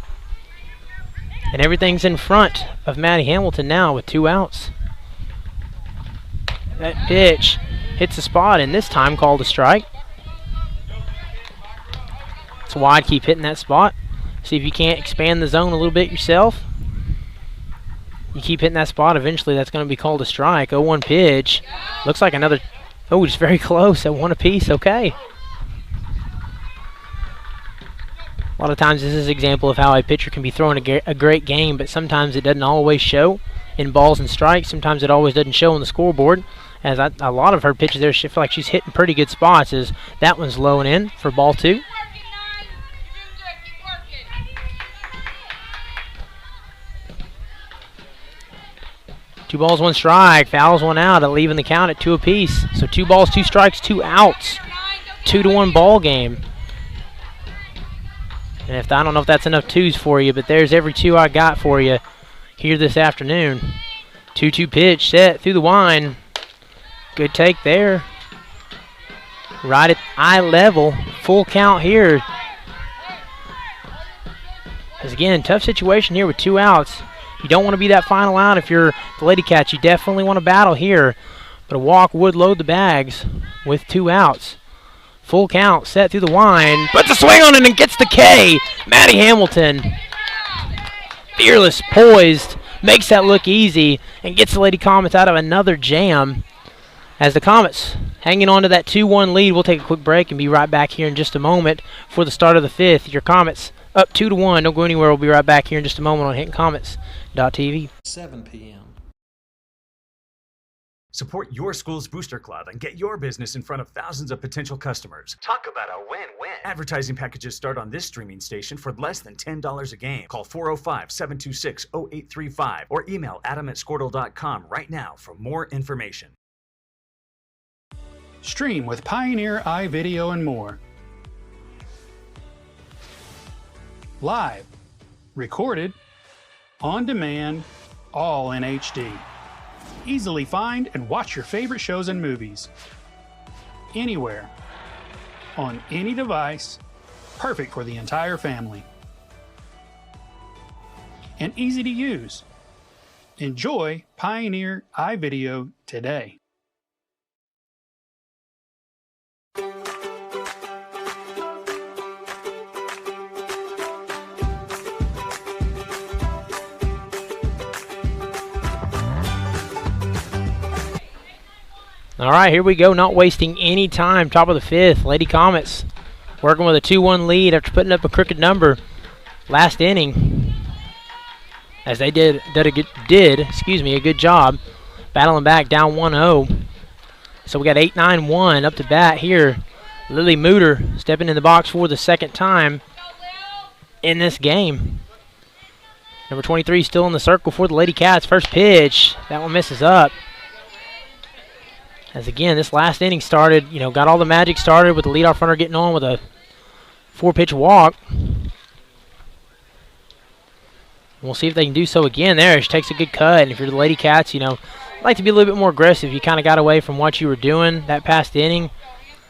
And everything's in front of Maddie Hamilton now with 2 outs. That pitch hits the spot, and this time called a strike. It's wide, keep hitting that spot. See if you can't expand the zone a little bit yourself. You keep hitting that spot, eventually that's going to be called a strike. 0-1 pitch. Looks like another, just very close at 1 apiece. Okay. A lot of times this is an example of how a pitcher can be throwing a great game, but sometimes it doesn't always show in balls and strikes. Sometimes it always doesn't show on the scoreboard. As a lot of her pitches there, she feel like she's hitting pretty good spots. As that one's low and in for ball 2. 2 balls, 1 strike. Fouls 1 out, leaving the count at 2 apiece. So 2 balls, 2 strikes, 2 outs. 2-1 ball game. And I don't know if that's enough 2s for you, but there's every 2 I got for you here this afternoon. 2-2 pitch set through the wind. Good take there. Right at eye level. Full count here. As again, tough situation here with 2 outs. You don't want to be that final out if you're the Lady Cats. You definitely want to battle here. But a walk would load the bags with 2 outs. Full count, set through the wind. Puts a swing on it and gets the K. Maddie Hamilton. Fearless, poised. Makes that look easy and gets the Lady Comets out of another jam. As the Comets hanging on to that 2-1 lead. We'll take a quick break and be right back here in just a moment for the start of the 5th. Your Comets up 2-1. Don't go anywhere. We'll be right back here in just a moment on HintonComets.tv. 7 p.m. Support your school's booster club and get your business in front of thousands of potential customers. Talk about a win-win. Advertising packages start on this streaming station for less than $10 a game. Call 405-726-0835 or email adam@squirtle.com right now for more information. Stream with Pioneer iVideo and more. Live, recorded, on demand, all in HD. Easily find and watch your favorite shows and movies. Anywhere, on any device, perfect for the entire family. And easy to use. Enjoy Pioneer iVideo today. All right, here we go. Not wasting any time. Top of the 5th. Lady Comets working with a 2-1 lead after putting up a crooked number last inning. As they did a good job battling back down 1-0. So we got 8-9-1 up to bat here. Lily Mooter stepping in the box for the second time in this game. Number 23 still in the circle for the Lady Cats. First pitch, that one misses up. As again, this last inning started, got all the magic started with the leadoff runner getting on with a 4-pitch walk. We'll see if they can do so again there. She takes a good cut, and if you're the Lady Cats, like to be a little bit more aggressive. You kind of got away from what you were doing that past inning.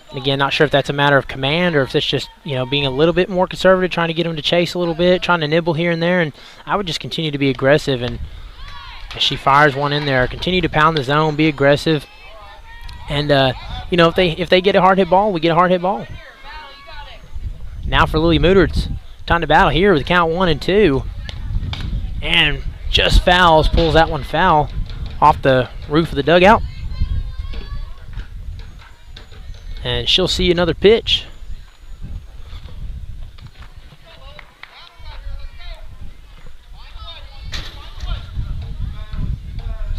And again, not sure if that's a matter of command or if it's just, being a little bit more conservative, trying to get them to chase a little bit, trying to nibble here and there. And I would just continue to be aggressive. And as she fires one in there, continue to pound the zone, be aggressive. And, if they get a hard hit ball, we get a hard hit ball. Now for Lily Mooter, it's time to battle here with the count 1-2. And just fouls, pulls that one foul off the roof of the dugout. And she'll see another pitch.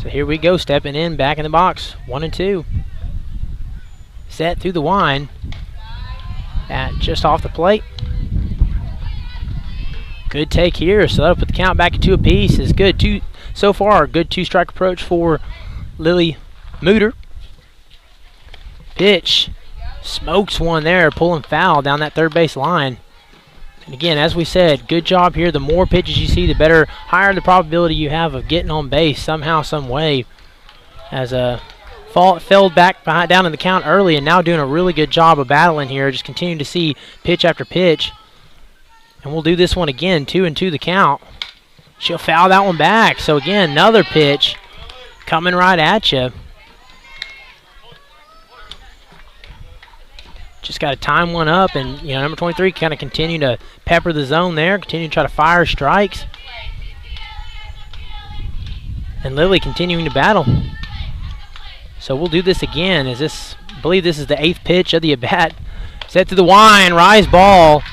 So here we go, stepping in, back in the box, 1-2. Set through the wind. At just off the plate. Good take here, so that'll put the count back at 2 apiece. Is good. So far, a good 2-strike approach for Lily Mooter. Pitch. Smokes one there, pulling foul down that third base line. And again, as we said, good job here. The more pitches you see, the better, higher the probability you have of getting on base somehow, some way. As fell back down in the count early and now doing a really good job of battling here. Just continuing to see pitch after pitch. And we'll do this one again, 2-2 the count. She'll foul that one back. So again, another pitch coming right at you. Just got to time one up, and number 23 kind of continue to pepper the zone there, continue to try to fire strikes. And Lily continuing to battle. So we'll do this again. I believe this is the 8th pitch of the at-bat. Set to the wind, rise ball.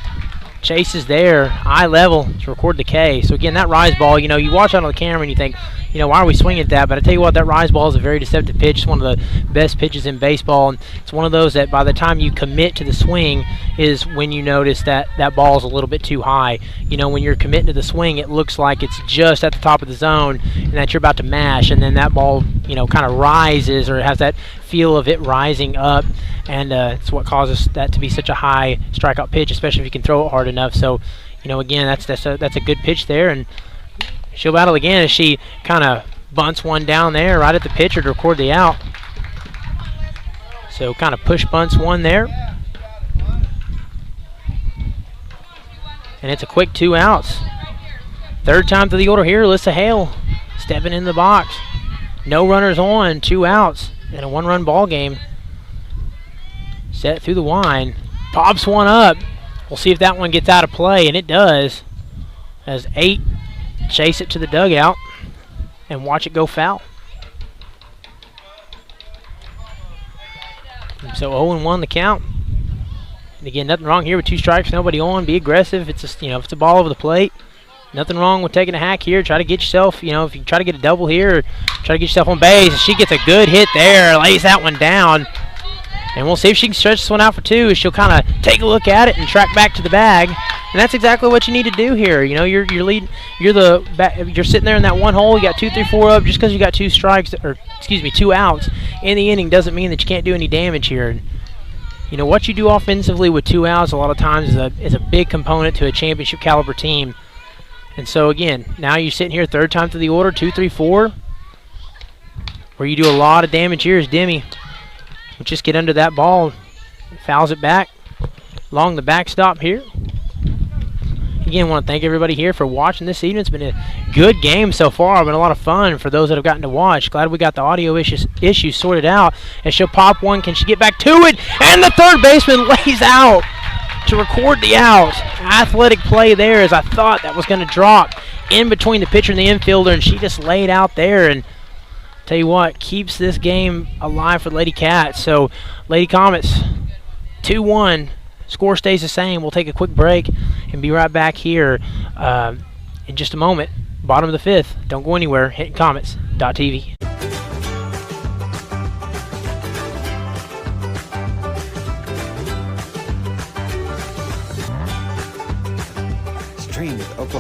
Chases there, eye level to record the K. So again, that rise ball, you watch out on the camera and you think, why are we swinging at that? But I tell you what, that rise ball is a very deceptive pitch. It's one of the best pitches in baseball. And it's one of those that by the time you commit to the swing is when you notice that that ball is a little bit too high. When you're committing to the swing, it looks like it's just at the top of the zone and that you're about to mash. And then that ball, kind of rises or has that feel of it rising up. And it's what causes that to be such a high strikeout pitch, especially if you can throw it hard enough. So, again, that's a good pitch there. And she'll battle again as she kind of bunts one down there right at the pitcher to record the out. So kind of push bunts one there. And it's a quick 2 outs. Third time through the order here, Alyssa Hale stepping in the box. No runners on, 2 outs in a 1-run ball game. Set through the wind. Pops one up. We'll see if that one gets out of play, and it does. As 8 chase it to the dugout and watch it go foul. And so 0-1 the count. And again, nothing wrong here with 2 strikes, nobody on. Be aggressive. It's if it's a ball over the plate, nothing wrong with taking a hack here. Try to get yourself, if you try to get a double here, or try to get yourself on base. She gets a good hit there, lays that one down. And we'll see if she can stretch this one out for 2. She'll kind of take a look at it and track back to the bag. And that's exactly what you need to do here. You're leading. You're sitting there in that one hole. You got 2, 3, 4 up. Just because you got 2 strikes, or 2 outs in the inning doesn't mean that you can't do any damage here. And what you do offensively with 2 outs a lot of times is a big component to a championship caliber team. And so again, now you're sitting here 3rd time through the order, 2, 3, 4. Where you do a lot of damage here is Demi. We'll just get under that ball, fouls it back along the backstop here. Again, want to thank everybody here for watching this evening. It's been a good game so far. It's been a lot of fun for those that have gotten to watch. Glad we got the audio issues sorted out. And she'll pop one. Can she get back to it? And the third baseman lays out to record the out. Athletic play there, as I thought that was going to drop in between the pitcher and the infielder, and she just laid out there. And tell you what, keeps this game alive for the Lady Cats. So, Lady Comets, 2-1. Score stays the same. We'll take a quick break and be right back here in just a moment. Bottom of the 5th. Don't go anywhere. HintonComets.tv.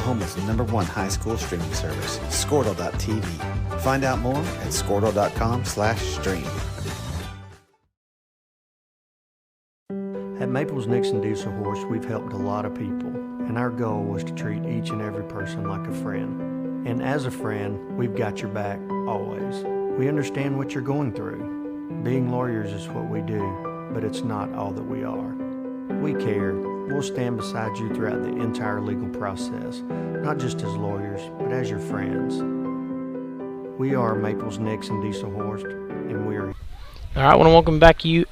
Oklahoma's #1 high school streaming service, Squirtle.tv. Find out more at squirtle.com/stream. At Maples Nixon Diesel Horse, we've helped a lot of people, and our goal was to treat each and every person like a friend. And as a friend, we've got your back always. We understand what you're going through. Being lawyers is what we do, but it's not all that we are. We care. We'll stand beside you throughout the entire legal process, not just as lawyers, but as your friends. We are Maples Nixon Diesel Horse, and we are. All right, I want to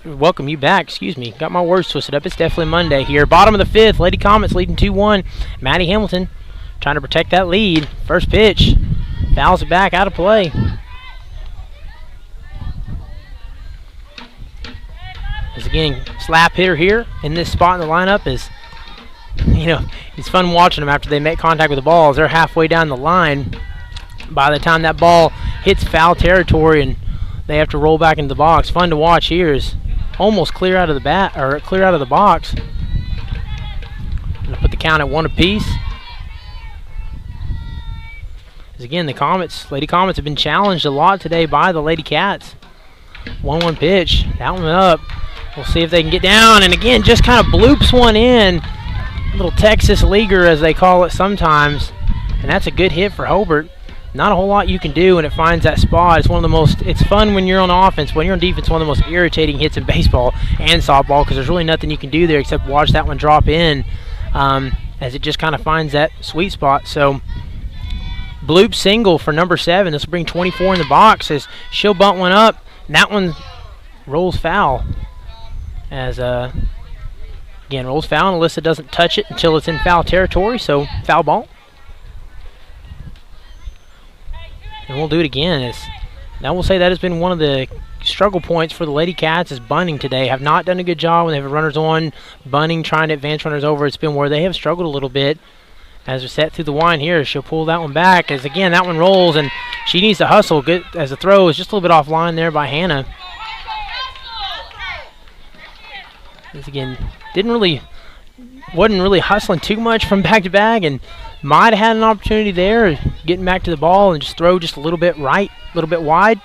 welcome you back. Excuse me, got my words twisted up. It's definitely Monday here. Bottom of the fifth, Lady Comets leading 2-1. Maddie Hamilton trying to protect that lead. First pitch, fouls it back, out of play. As again, slap hitter here in this spot in the lineup is, it's fun watching them after they make contact with the balls. They're halfway down the line. By the time that ball hits foul territory and they have to roll back into the box, fun to watch here is almost clear out of the box. Gonna put the count at 1 apiece. As again, the Lady Comets have been challenged a lot today by the Lady Cats. 1-1 pitch, that one up. We'll see if they can get down, and again, just kind of bloops one in. Little Texas leaguer, as they call it sometimes, and that's a good hit for Hobart. Not a whole lot you can do when it finds that spot. It's fun when you're on offense. When you're on defense, one of the most irritating hits in baseball and softball, because there's really nothing you can do there except watch that one drop in as it just kind of finds that sweet spot. So bloop single for number 7. This will bring 24 in the box as she'll bunt one up, and that one rolls foul. As again, rolls foul, and Alyssa doesn't touch it until it's in foul territory, so foul ball. And we'll do it again. Now we'll say that has been one of the struggle points for the Lady Cats is bunting today. Have not done a good job when they have runners on, bunting, trying to advance runners over. It's been where they have struggled a little bit. As we set through the wind here, she'll pull that one back. As again, that one rolls, and she needs to hustle. Good as the throw is just a little bit offline there by Hannah. This again wasn't really hustling too much from back to back, and might have had an opportunity there, getting back to the ball and just throw just a little bit right, a little bit wide.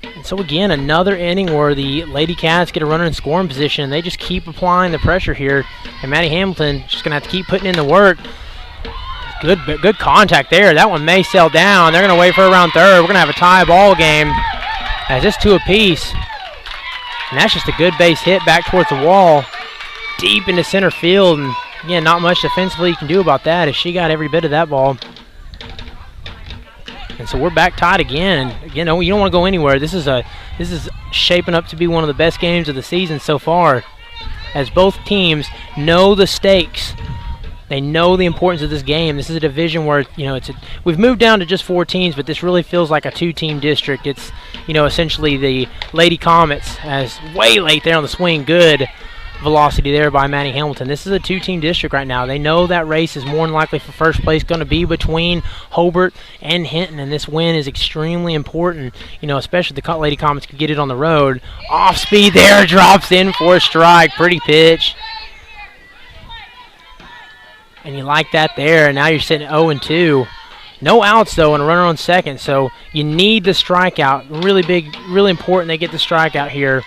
And so again, another inning where the Lady Cats get a runner in scoring position. They just keep applying the pressure here, and Maddie Hamilton just gonna have to keep putting in the work. Good contact there. That one may sail down. They're gonna wait for around third. We're gonna have a tie ball game as it's 2 apiece. And that's just a good base hit back towards the wall, deep into center field. And again, not much defensively you can do about that as she got every bit of that ball. And so we're back tied again. And again, you don't want to go anywhere. This is shaping up to be one of the best games of the season so far, as both teams know the stakes. They know the importance of this game. This is a division where we've moved down to just 4 teams, but this really feels like a 2-team district. It's essentially the Lady Comets as way late there on the swing. Good velocity there by Maddie Hamilton. This is a 2-team district right now. They know that race is more than likely for first place going to be between Hobart and Hinton, and this win is extremely important. Especially the Lady Comets could get it on the road. Off speed there, drops in for a strike. Pretty pitch. And you like that there, and now you're sitting at 0-2. No outs, though, and a runner on second, so you need the strikeout. Really big, really important they get the strikeout here.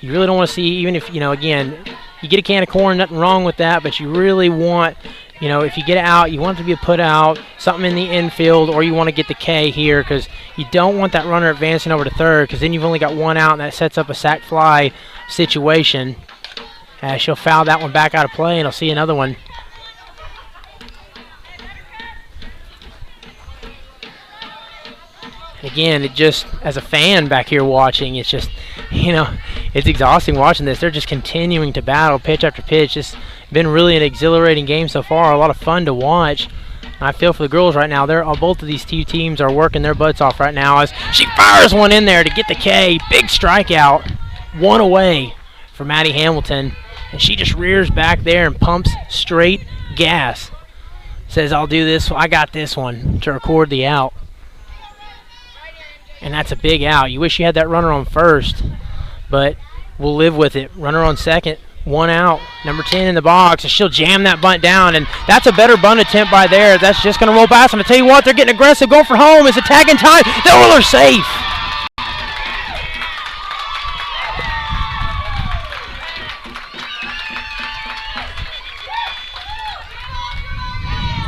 You really don't want to see, even if, again, you get a can of corn, nothing wrong with that, but you really want, if you get it out, you want it to be a put out, something in the infield, or you want to get the K here, because you don't want that runner advancing over to third, because then you've only got 1 out, and that sets up a sac fly situation. She'll foul that one back out of play, and I'll see another one. Again, it just, as a fan back here watching, it's just, it's exhausting watching this. They're just continuing to battle pitch after pitch. It's been really an exhilarating game so far, a lot of fun to watch. I feel for the girls right now. Both of these 2 teams are working their butts off right now as she fires one in there to get the K. Big strikeout, 1 away for Maddie Hamilton. And she just rears back there and pumps straight gas. Says, I'll do this, I got this one, to record the out. And that's a big out. You wish you had that runner on first, but we'll live with it. Runner on second 1 out. Number 10 in the box, and she'll jam that bunt down, and that's a better bunt attempt by there. That's just going to roll past them. I tell you what, they're getting aggressive, going for home. It's a tag in time. They'll roll her safe.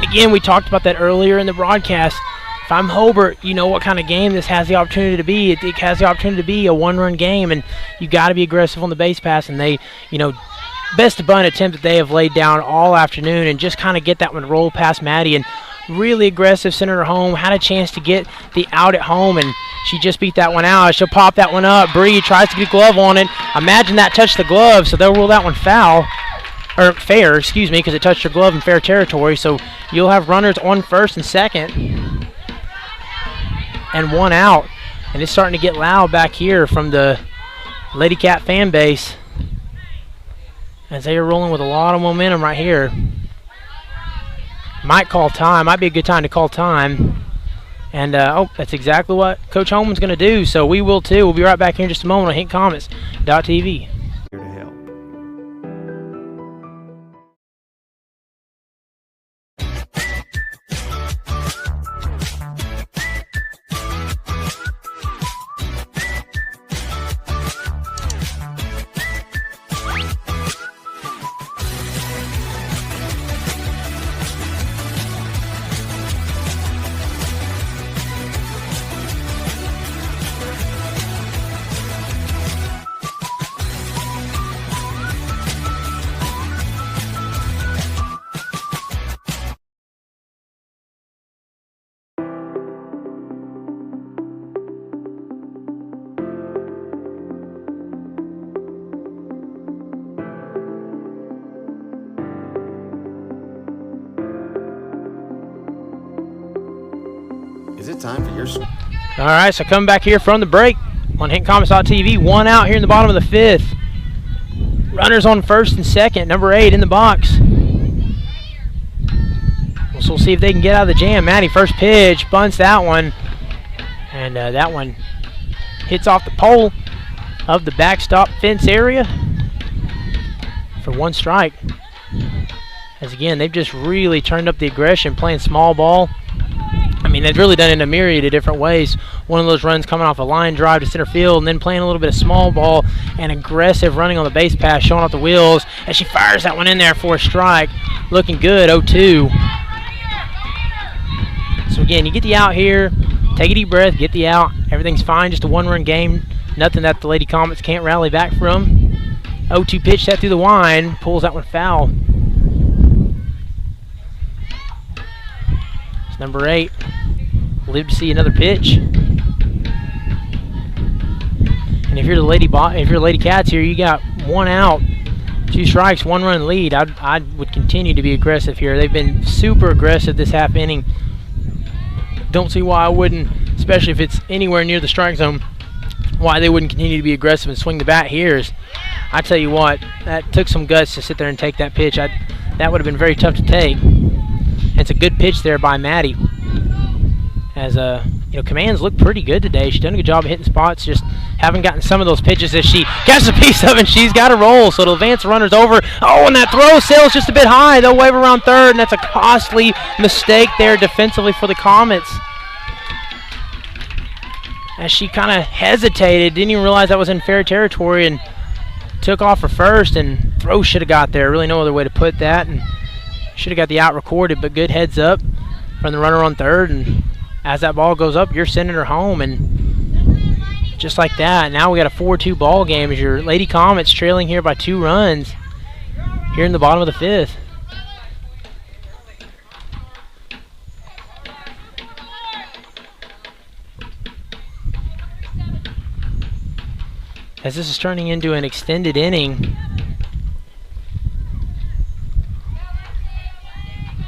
Again, we talked about that earlier in the broadcast. If I'm Hobart, you know what kind of game this has the opportunity to be. It has the opportunity to be a one-run game, and you got to be aggressive on the base pass. And they, best bunt attempt that they have laid down all afternoon, and just kind of get that one roll past Maddie, and really aggressive, sent her home. Had a chance to get the out at home, and she just beat that one out. She'll pop that one up. Bree tries to get a glove on it. Imagine that touched the glove, so they'll rule that one foul. Or fair, excuse me, because it touched her glove in fair territory. So you'll have runners on first and second. And 1 out. And it's starting to get loud back here from the Lady Cat fan base, as they are rolling with a lot of momentum right here. Might call time. Might be a good time to call time. And, that's exactly what Coach Holman's going to do. So we will too. We'll be right back here in just a moment on HintComets.tv. Is it time for your... All right, so coming back here from the break on HintComets.tv. 1 out here in the bottom of the 5th. Runners on first and second. Number 8 in the box. So we'll see if they can get out of the jam. Maddie, first pitch, bunts that one. And that one hits off the pole of the backstop fence area for 1 strike. As again, they've just really turned up the aggression, playing small ball. I mean, they've really done it in a myriad of different ways. One of those runs coming off a line drive to center field, and then playing a little bit of small ball and aggressive running on the base pass, showing off the wheels as she fires that one in there for a strike. Looking good, 0-2. So again, you get the out here, take a deep breath, get the out. Everything's fine, just a 1-run game. Nothing that the Lady Comets can't rally back from. 0-2 pitch that through the wind, pulls that one foul. It's number 8. Live to see another pitch. And if you're the Lady Cats here, you got 1 out, 2 strikes, 1-run lead. I would continue to be aggressive here. They've been super aggressive this half inning. Don't see why I wouldn't, especially if it's anywhere near the strike zone, why they wouldn't continue to be aggressive and swing the bat here. I tell you what, that took some guts to sit there and take that pitch. That would have been very tough to take. And it's a good pitch there by Maddie. As commands look pretty good today. She's done a good job of hitting spots. Just haven't gotten some of those pitches that she catches a piece of, and she's got to roll. So it'll advance the runners over. Oh, and that throw sails just a bit high. They'll wave around third, and that's a costly mistake there defensively for the Comets. As she kind of hesitated, didn't even realize that was in fair territory, and took off for first, and throw should have got there. Really no other way to put that, and should have got the out recorded, but good heads up from the runner on third, and as that ball goes up, you're sending her home, and just like that, now we got a 4-2 ball game as your Lady Comets trailing here by 2 runs here in the bottom of the 5th. As this is turning into an extended inning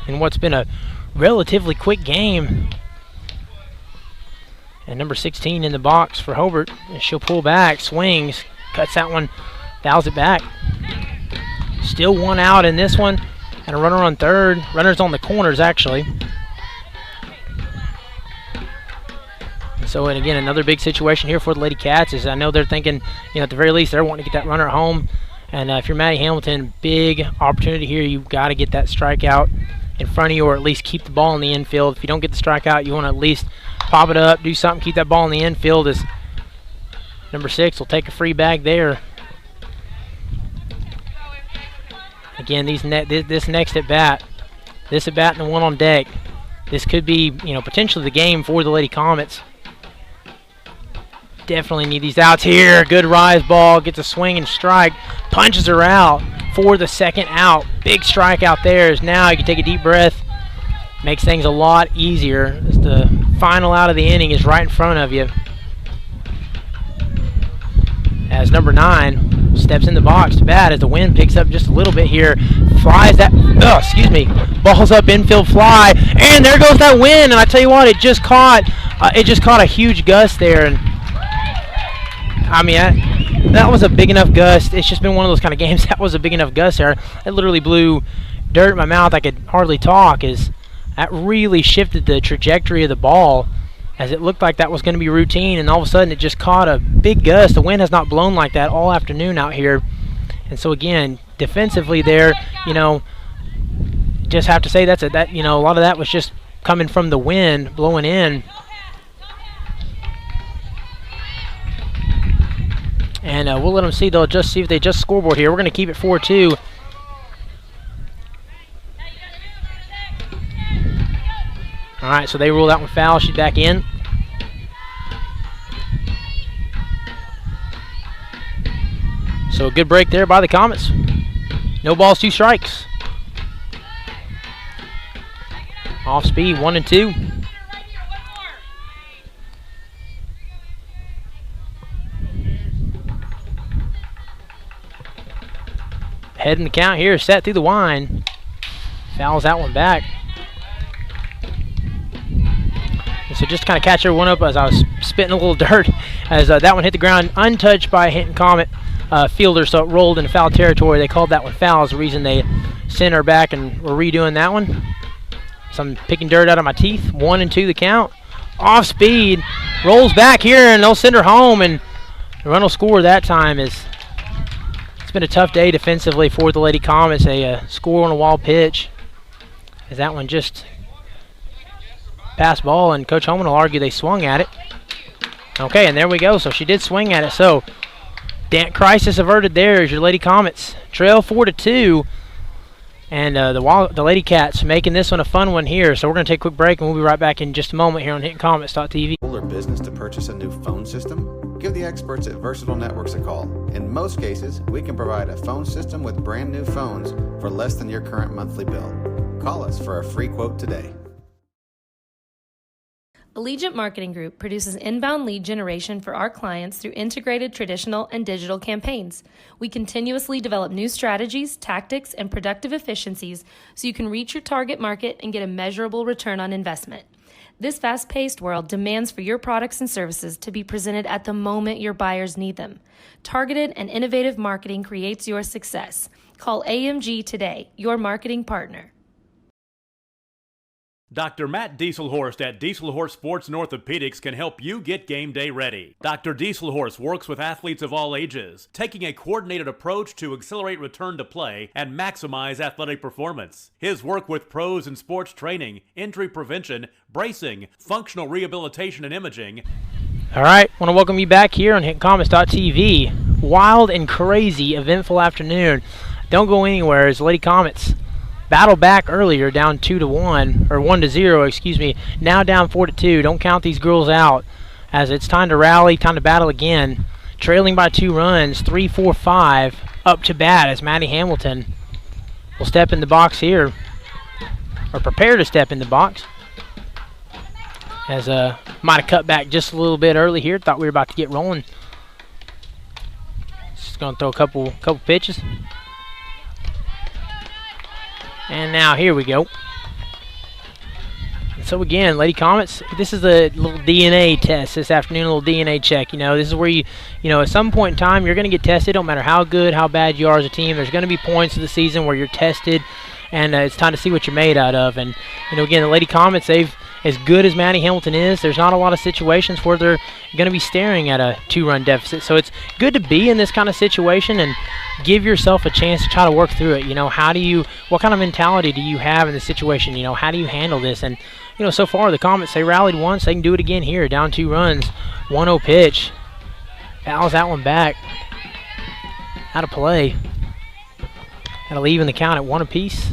in what's been a relatively quick game. And number 16 in the box for Hobart. And she'll pull back, swings, cuts that one, fouls it back. Still 1 out in this one, and a runner on third. Runners on the corners, actually. So, and again, another big situation here for the Lady Cats is I know they're thinking, at the very least, they're wanting to get that runner at home And if you're Maddie Hamilton, big opportunity here. You've got to get that strikeout in front of you, or at least keep the ball in the infield. If you don't get the strikeout, you want to at least pop it up, do something, keep that ball in the infield, as number 6 will take a free bag there. Again, this next at bat, and the one on deck, this could be, potentially the game for the Lady Comets. Definitely need these outs here. Good rise ball, gets a swing and strike, punches her out for the second out. Big strike out there. As now you can take a deep breath. Makes things a lot easier as the final out of the inning is right in front of you. As number 9 steps in the box to bat as the wind picks up just a little bit here. Flies that, balls up infield fly, and there goes that wind. And I tell you what, it just caught a huge gust there. And I mean, that was a big enough gust. It's just been one of those kind of games. That was a big enough gust there. It literally blew dirt in my mouth. I could hardly talk. As that really shifted the trajectory of the ball, as it looked like that was going to be routine, and all of a sudden it just caught a big gust. The wind has not blown like that all afternoon out here. And so again, defensively there, just have to say a lot of that was just coming from the wind blowing in. And we'll let them see. They'll just see if they just scoreboard here. We're going to keep it 4-2. All right, so they rule that one foul. She's back in. So a good break there by the Comets. No balls, 2 strikes. Off speed, 1-2. Head in the count here, set through the wind. Fouls that one back. And so just to kind of catch everyone up as I was spitting a little dirt, as that one hit the ground untouched by a Hinton Comet fielder, so it rolled into foul territory. They called that one foul, is the reason they sent her back, and we're redoing that one. So I'm picking dirt out of my teeth. 1-2 the count. Off speed, rolls back here, and they'll send her home, and the run will score that time. It's been a tough day defensively for the Lady Comets. A score on a wild pitch, as that one just passed ball, and Coach Holman will argue they swung at it. Okay, and there we go. So she did swing at it. So crisis averted there as your Lady Comets trail 4-2. And the Lady Cats making this one a fun one here. So we're going to take a quick break, and we'll be right back in just a moment here on HintonComets.tv. Or business to purchase a new phone system? Give the experts at Versatile Networks a call. In most cases, we can provide a phone system with brand new phones for less than your current monthly bill. Call us for a free quote today. Allegiant Marketing Group produces inbound lead generation for our clients through integrated traditional and digital campaigns. We continuously develop new strategies, tactics, and productive efficiencies so you can reach your target market and get a measurable return on investment. This fast-paced world demands for your products and services to be presented at the moment your buyers need them. Targeted and innovative marketing creates your success. Call AMG today, your marketing partner. Dr. Matt Dieselhorst at Dieselhorst Sports and Orthopedics can help you get game day ready. Dr. Dieselhorst works with athletes of all ages, taking a coordinated approach to accelerate return to play and maximize athletic performance. His work with pros in sports training, injury prevention, bracing, functional rehabilitation, and imaging. All right, want to welcome you back here on HintonComets.tv. Wild and crazy, eventful afternoon. Don't go anywhere as Lady Comets battle back earlier, down 2-1, or 1-0, excuse me. Now down 4-2. Don't count these girls out, as it's time to rally, time to battle again. Trailing by 2 runs, 3-4-5, up to bat as Maddie Hamilton will step in the box here, or prepare to step in the box. As might have cut back just a little bit early here. Thought we were about to get rolling. Just gonna throw a couple pitches. And now here we go. So again, Lady Comets, this is a little DNA test this afternoon, a little DNA check. This is where you at some point in time, you're going to get tested. Don't matter how good, how bad you are as a team. There's going to be points of the season where you're tested, and it's time to see what you're made out of. And again, the Lady Comets, they've as good as Maddie Hamilton is, there's not a lot of situations where they're going to be staring at a 2-run deficit. So it's good to be in this kind of situation and give yourself a chance to try to work through it. You know, what kind of mentality do you have in this situation? You know, how do you handle this? And, you know, so far the Comets, they rallied once. They can do it again here. Down 2 runs, 1-0 pitch. Fouls that one back. Out of play. That'll even the count at 1 apiece.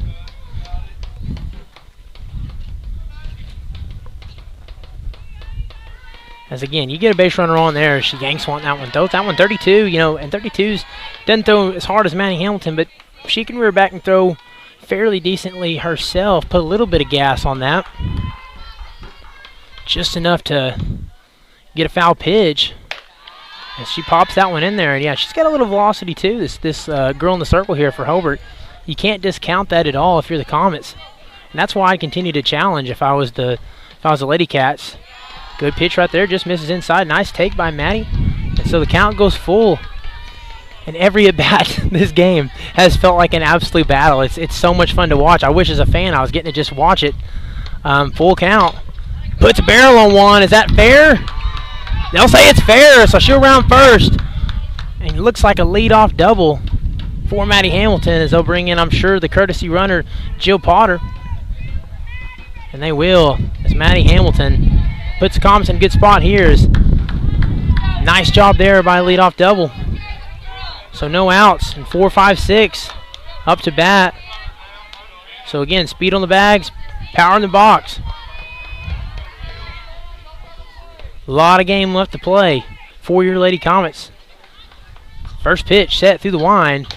As again, you get a base runner on there, she yanks one, that one, throws that one 32, you know, and 32's doesn't throw as hard as Maddie Hamilton, but she can rear back and throw fairly decently herself, put a little bit of gas on that. Just enough to get a foul pitch. And she pops that one in there, and yeah, she's got a little velocity too, this girl in the circle here for Hobart. You can't discount that at all if you're the Comets. And that's why I continue to challenge if I was the Lady Cats. Good pitch right there, just misses inside. Nice take by Maddie. And so the count goes full. And every at-bat this game has felt like an absolute battle. It's so much fun to watch. I wish as a fan I was getting to just watch it. Full count. Puts a barrel on one. Is that fair? They'll say it's fair, so she'll round first. And it looks like a leadoff double for Maddie Hamilton as they'll bring in, I'm sure, the courtesy runner, Jill Potter. And they will, as Maddie Hamilton puts the Comets in a good spot here. Nice job there by leadoff double. So no outs, and 4, 5, 6 up to bat. So again, speed on the bags, power in the box. A lot of game left to play for your Lady Comets. First pitch set through the wind.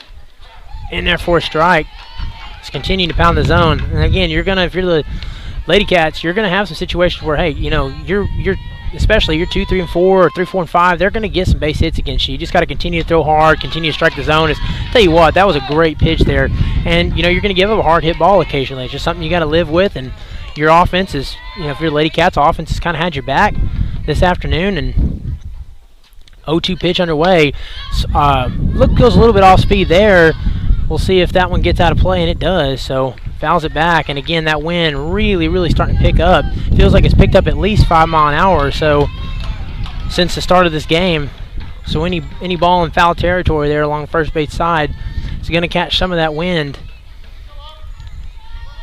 In there for a strike. Just continuing to pound the zone. And again, if you're the Lady Cats, you're gonna have some situations where, hey, you know, you're especially your 2, 3, and 4, or 3, 4, and 5, they're gonna get some base hits against you. You just got to continue to throw hard, continue to strike the zone. Tell you what, that was a great pitch there, and you know you're gonna give up a hard hit ball occasionally. It's just something you got to live with, and your offense is, you know, if your Lady Cats offense has kind of had your back this afternoon, and 0-2 pitch underway. Goes a little bit off speed there. We'll see if that one gets out of play, and it does. So fouls it back, and again, that wind really starting to pick up. Feels like it's picked up at least 5 miles an hour or so since the start of this game. So any ball in foul territory there along first base side is going to catch some of that wind,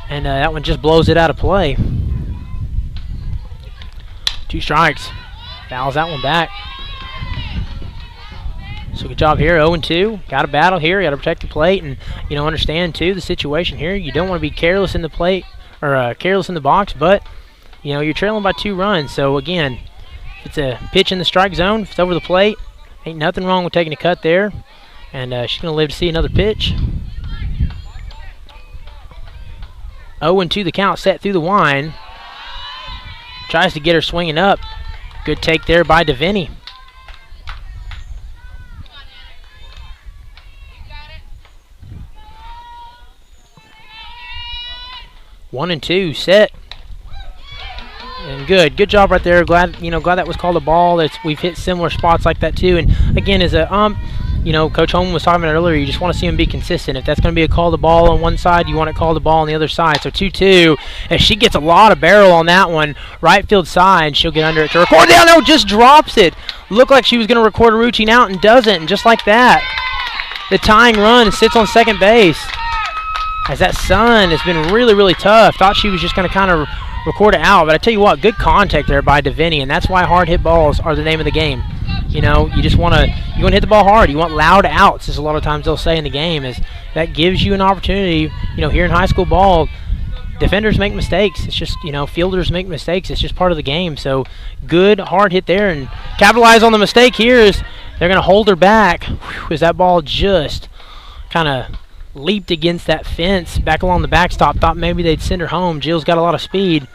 and that one just blows it out of play. 2 strikes. Fouls that one back. So good job here, 0-2. Got to battle here. Got to protect the plate, and you know, understand too the situation here. You don't want to be careless in the plate or careless in the box, but you know you're trailing by 2 runs. So again, if it's a pitch in the strike zone, if it's over the plate, ain't nothing wrong with taking a cut there. And she's gonna live to see another pitch. 0-2 the count, set through the wind. Tries to get her swinging up. Good take there by DeVinny. 1-2 set, and good job right there. Glad that was called a ball. We've hit similar spots like that too. And again, as a you know, Coach Holman was talking about earlier, you just want to see him be consistent. If that's going to be a call the ball on one side, you want to call the ball on the other side. So 2-2, as she gets a lot of barrel on that one, right field side, she'll get under it to record. Down, no, just drops it. Looked like she was going to record a routine out and doesn't, and just like that, the tying run sits on second base. As that sun has been really tough. Thought she was just going to kind of record it out, but I tell you what, good contact there by DeVinny, and that's why hard hit balls are the name of the game. You know, you want to hit the ball hard. You want loud outs, as a lot of times they'll say in the game. Is that gives you an opportunity. You know, here in high school ball, defenders make mistakes. It's just, you know, fielders make mistakes. It's just part of the game. So good hard hit there, and capitalize on the mistake here is they're going to hold her back. Whew, as that ball just kind of leaped against that fence back along the backstop. Thought maybe they'd send her home. Jill's got a lot of speed,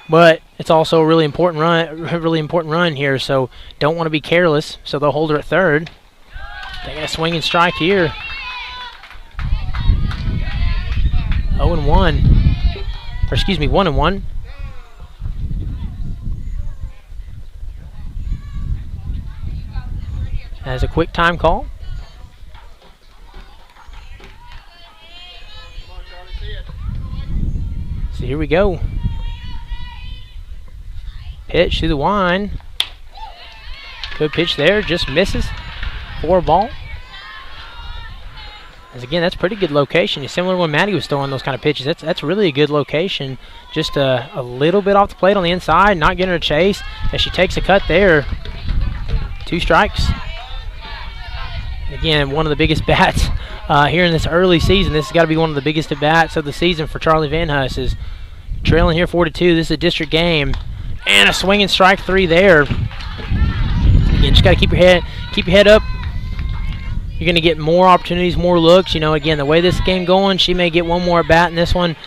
but it's also a really important run here, so don't want to be careless. So they'll hold her at third. They got a swing and strike here. 0-1, or excuse me, 1-1. As a quick time call. So here we go. Pitch through the line. Good pitch there, just misses. 4-ball. As again, that's pretty good location. Similar to when Maddie was throwing those kind of pitches. That's really a good location. Just a little bit off the plate on the inside, not getting her chase. As she takes a cut there. 2 strikes. Again, one of the biggest bats here in this early season. This has got to be one of the biggest at bats of the season for Charlie Van Huss. Is trailing here 4-2. This is a district game. And a swinging strike 3 there. Again, just got to keep your head up. You're going to get more opportunities, more looks. Again, the way this game going, she may get one more at bat in this one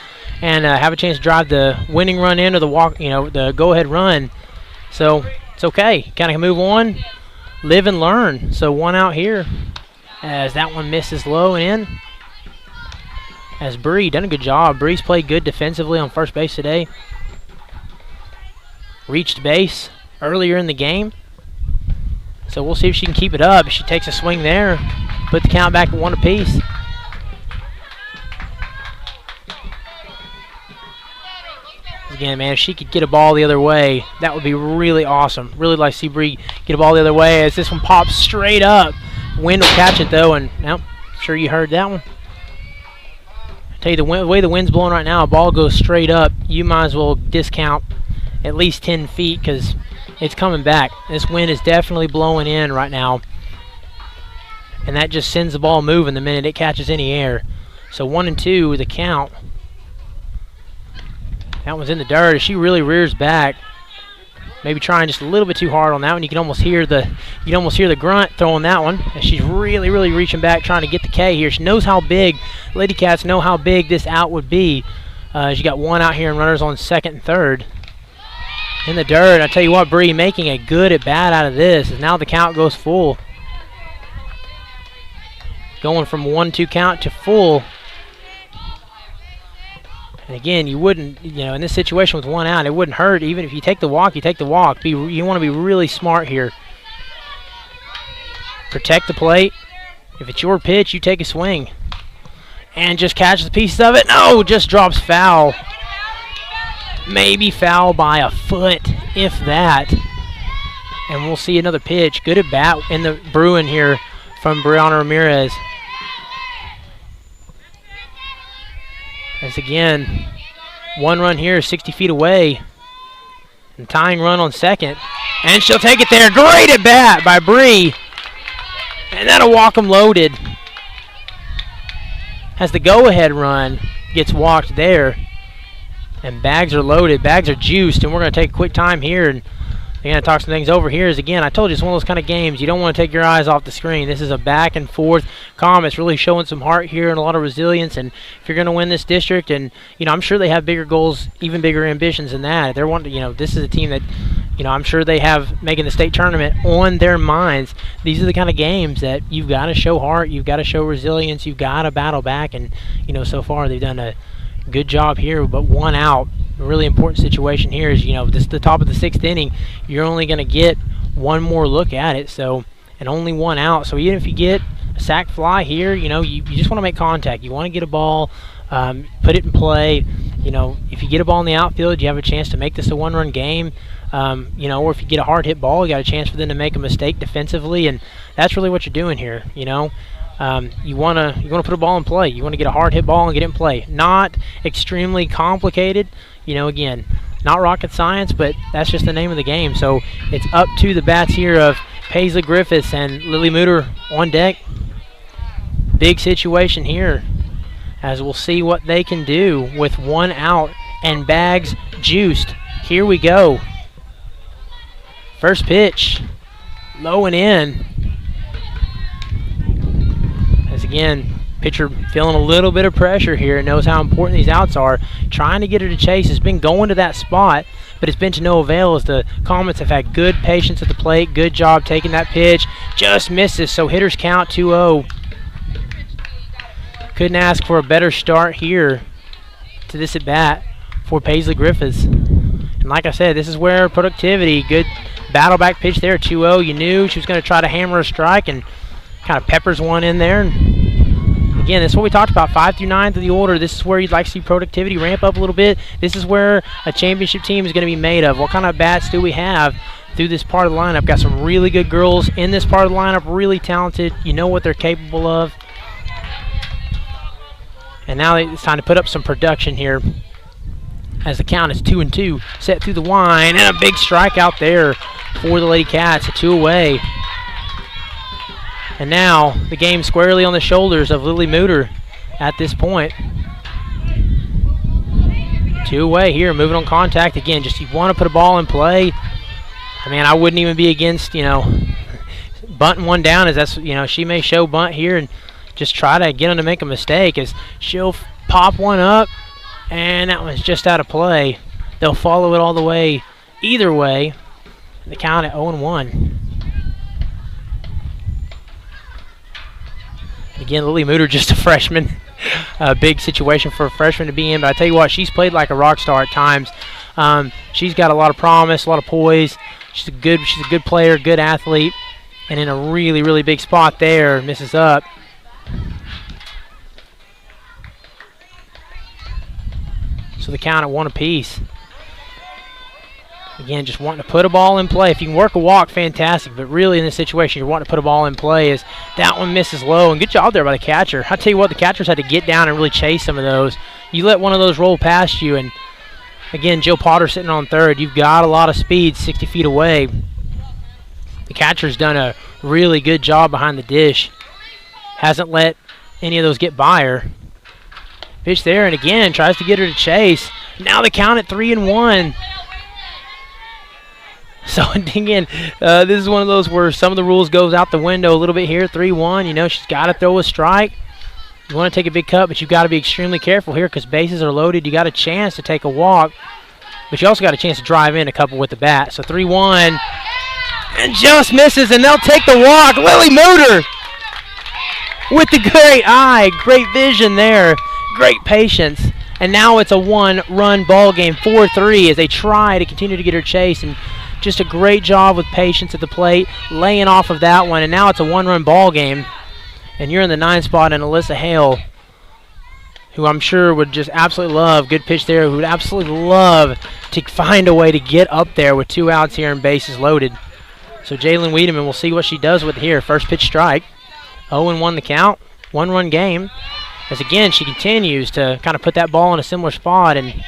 and have a chance to drive the winning run in or the walk, the go-ahead run. So it's okay. Kind of move on, live and learn. So 1 out here as that one misses low and in. As Bree done a good job. Bree's played good defensively on first base today. Reached base earlier in the game. So we'll see if she can keep it up. If she takes a swing there, put the count back at 1 apiece. Again, man, if she could get a ball the other way, that would be really awesome. Really like to see Bree get a ball the other way as this one pops straight up. Wind will catch it, though, and I'm sure you heard that one. I tell you, the way the wind's blowing right now, a ball goes straight up. You might as well discount at least 10 feet because it's coming back. This wind is definitely blowing in right now. And that just sends the ball moving the minute it catches any air. So 1-2 the count. That one's in the dirt. She really rears back. Maybe trying just a little bit too hard on that one. You can almost hear the grunt throwing that one. And she's really, really reaching back trying to get the K here. She knows how big, Lady Cats know how big this out would be. She got 1 out here and runners on second and third. In the dirt, I tell you what, Bree making a good at bat out of this. As now the count goes full. Going from 1-2 count to full. And again, you wouldn't, in this situation with 1 out, it wouldn't hurt. Even if you take the walk, you take the walk. You want to be really smart here. Protect the plate. If it's your pitch, you take a swing. And just catches the pieces of it. No, just drops foul. Maybe foul by a foot, if that. And we'll see another pitch. Good at bat in the Bruin here from Brianna Ramirez. As again, 1 run here, 60 feet away. And tying run on second. And she'll take it there. Great at bat by Bree. And that'll walk them loaded. As the go-ahead run gets walked there. And bags are loaded, bags are juiced, and we're going to take a quick time here and they're going to talk some things over here. As again, I told you, it's one of those kind of games you don't want to take your eyes off the screen. This is a back and forth It's really showing some heart here and a lot of resilience. And if you're going to win this district, and I'm sure they have bigger goals, even bigger ambitions than that. They're wanting, this is a team that, I'm sure they have making the state tournament on their minds. These are the kind of games that you've got to show heart, you've got to show resilience, you've got to battle back. And so far they've done a good job here, but 1 out. A really important situation here is, this is the top of the 6th inning. You're only going to get 1 more look at it, and only 1 out. So even if you get a sac fly here, you just want to make contact. You want to get a ball, put it in play. If you get a ball in the outfield, you have a chance to make this a 1-run game. Or if you get a hard hit ball, you got a chance for them to make a mistake defensively, and that's really what you're doing here. You want to put a ball in play. You want to get a hard hit ball and get it in play. Not extremely complicated. Again, not rocket science, but that's just the name of the game. So it's up to the bats here of Paisley Griffiths and Lily Mooter on deck. Big situation here, as we'll see what they can do with 1 out and bags juiced. Here we go. First pitch, low and in. As again, pitcher feeling a little bit of pressure here, knows how important these outs are. Trying to get her to chase, has been going to that spot, but it's been to no avail as the Comets have had good patience at the plate. Good job taking that pitch. Just misses, so hitters count 2-0. Couldn't ask for a better start here to this at-bat for Paisley Griffiths. And like I said, this is where productivity, good battle back pitch there, 2-0. You knew she was going to try to hammer a strike and kind of peppers one in there. And Again, this is what we talked about, 5 through 9 through the order. This is where you'd like to see productivity ramp up a little bit. This is where a championship team is going to be made of. What kind of bats do we have through this part of the lineup? Got some really good girls in this part of the lineup, really talented. You know what they're capable of. And now it's time to put up some production here as the count is 2-2. Set through the line, and a big strikeout there for the Lady Cats, a 2 away. And now the game squarely on the shoulders of Lily Mooter at this point. 2 away here, moving on contact. Again, just you want to put a ball in play. I mean, I wouldn't even be against, bunting one down, as that's, she may show bunt here and just try to get them to make a mistake, as she'll pop one up, and that one's just out of play. They'll follow it all the way either way. The count at 0-1. Again, Lily Mooter, just a freshman. A big situation for a freshman to be in, but I tell you what, she's played like a rock star at times. She's got a lot of promise, a lot of poise. She's a good player, good athlete, and in a really, really big spot there, misses up. So the count at 1 apiece. Again, just wanting to put a ball in play. If you can work a walk, fantastic. But really, in this situation, you're wanting to put a ball in play. As that one misses low. And good job there by the catcher. I tell you what, the catchers had to get down and really chase some of those. You let one of those roll past you, and again, Jill Potter sitting on third. You've got a lot of speed 60 feet away. The catcher's done a really good job behind the dish. Hasn't let any of those get by her. Pitch there, and again, tries to get her to chase. Now the count at 3-1. So, again, this is one of those where some of the rules goes out the window a little bit here. 3-1, she's got to throw a strike. You want to take a big cut, but you've got to be extremely careful here because bases are loaded. You got a chance to take a walk, but you also got a chance to drive in a couple with the bat. So 3-1, and just misses, and they'll take the walk. Lily Mooter with the great eye, great vision there, great patience. And now it's a 1-run ball game, 4-3, as they try to continue to get her chase. And just a great job with patience at the plate, laying off of that one. And now it's a 1-run ball game. And you're in the 9 spot, and Alyssa Hale, who I'm sure would just absolutely love, good pitch there, who would absolutely love to find a way to get up there with 2 outs here and bases loaded. So Jalen Wiedemann, we'll see what she does with it here. First pitch strike, 0-1 the count, 1-run game. As again, she continues to kind of put that ball in a similar spot, and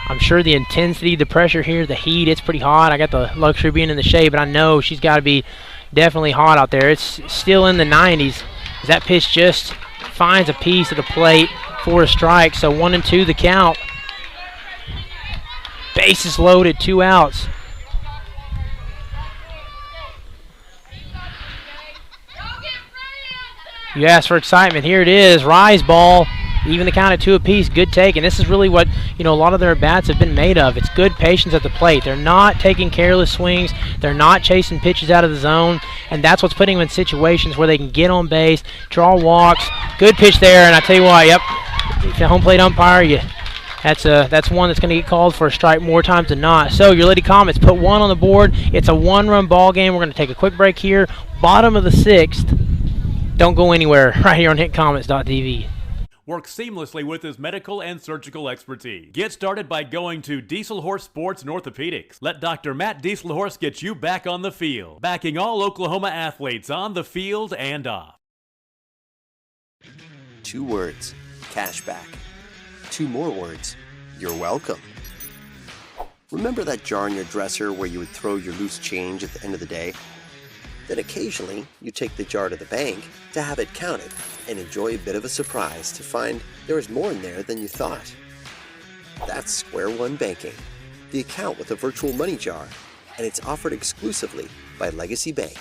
I'm sure the intensity, the pressure here, the heat, it's pretty hot. I got the luxury of being in the shade, but I know she's got to be definitely hot out there. It's still in the 90s. As that pitch just finds a piece of the plate for a strike. So 1-2 the count. Bases loaded, 2 outs. You asked for excitement. Here it is. Rise ball. Even the count at 2 apiece. Good take. And this is really what, a lot of their bats have been made of. It's good patience at the plate. They're not taking careless swings. They're not chasing pitches out of the zone. And that's what's putting them in situations where they can get on base, draw walks. Good pitch there. And I tell you what, yep, if you're a home plate umpire, that's one that's going to get called for a strike more times than not. So your Lady Comets put 1 on the board. It's a 1-run ball game. We're going to take a quick break here. Bottom of the 6th. Don't go anywhere right here on hitcomets.tv. Work seamlessly with his medical and surgical expertise. Get started by going to Dieselhorse Sports and Orthopedics. Let Dr. Matt Dieselhorse get you back on the field, backing all Oklahoma athletes on the field and off. 2 words, cashback. 2 more words, you're welcome. Remember that jar in your dresser where you would throw your loose change at the end of the day? Then occasionally, you take the jar to the bank to have it counted and enjoy a bit of a surprise to find there was more in there than you thought. That's Square One Banking, the account with a virtual money jar, and it's offered exclusively by Legacy Bank.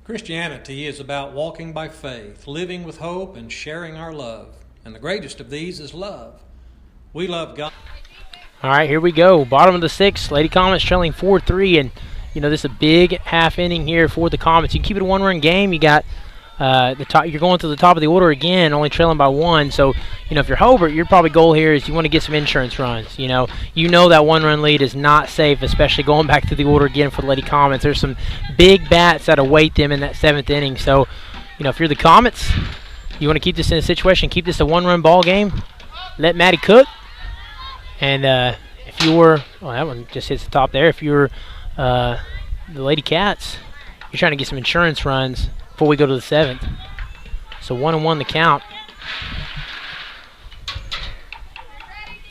Christianity is about walking by faith, living with hope, and sharing our love. And the greatest of these is love. We love God. All right, here we go. Bottom of the sixth. Lady Comets trailing 4-3, and this is a big half inning here for the Comets. You can keep it a one-run game. You got the top. You're going to the top of the order again, only trailing by one. So if you're Hobart, your probably goal here is you want to get some insurance runs. You know that one-run lead is not safe, especially going back to the order again for the Lady Comets. There's some big bats that await them in that seventh inning. So if you're the Comets, you want to keep this in a situation, keep this a one-run ball game. Let Maddie cook. And if you're, that one just hits the top there. If you're the Lady Cats, you're trying to get some insurance runs before we go to the seventh. So 1-1 the count.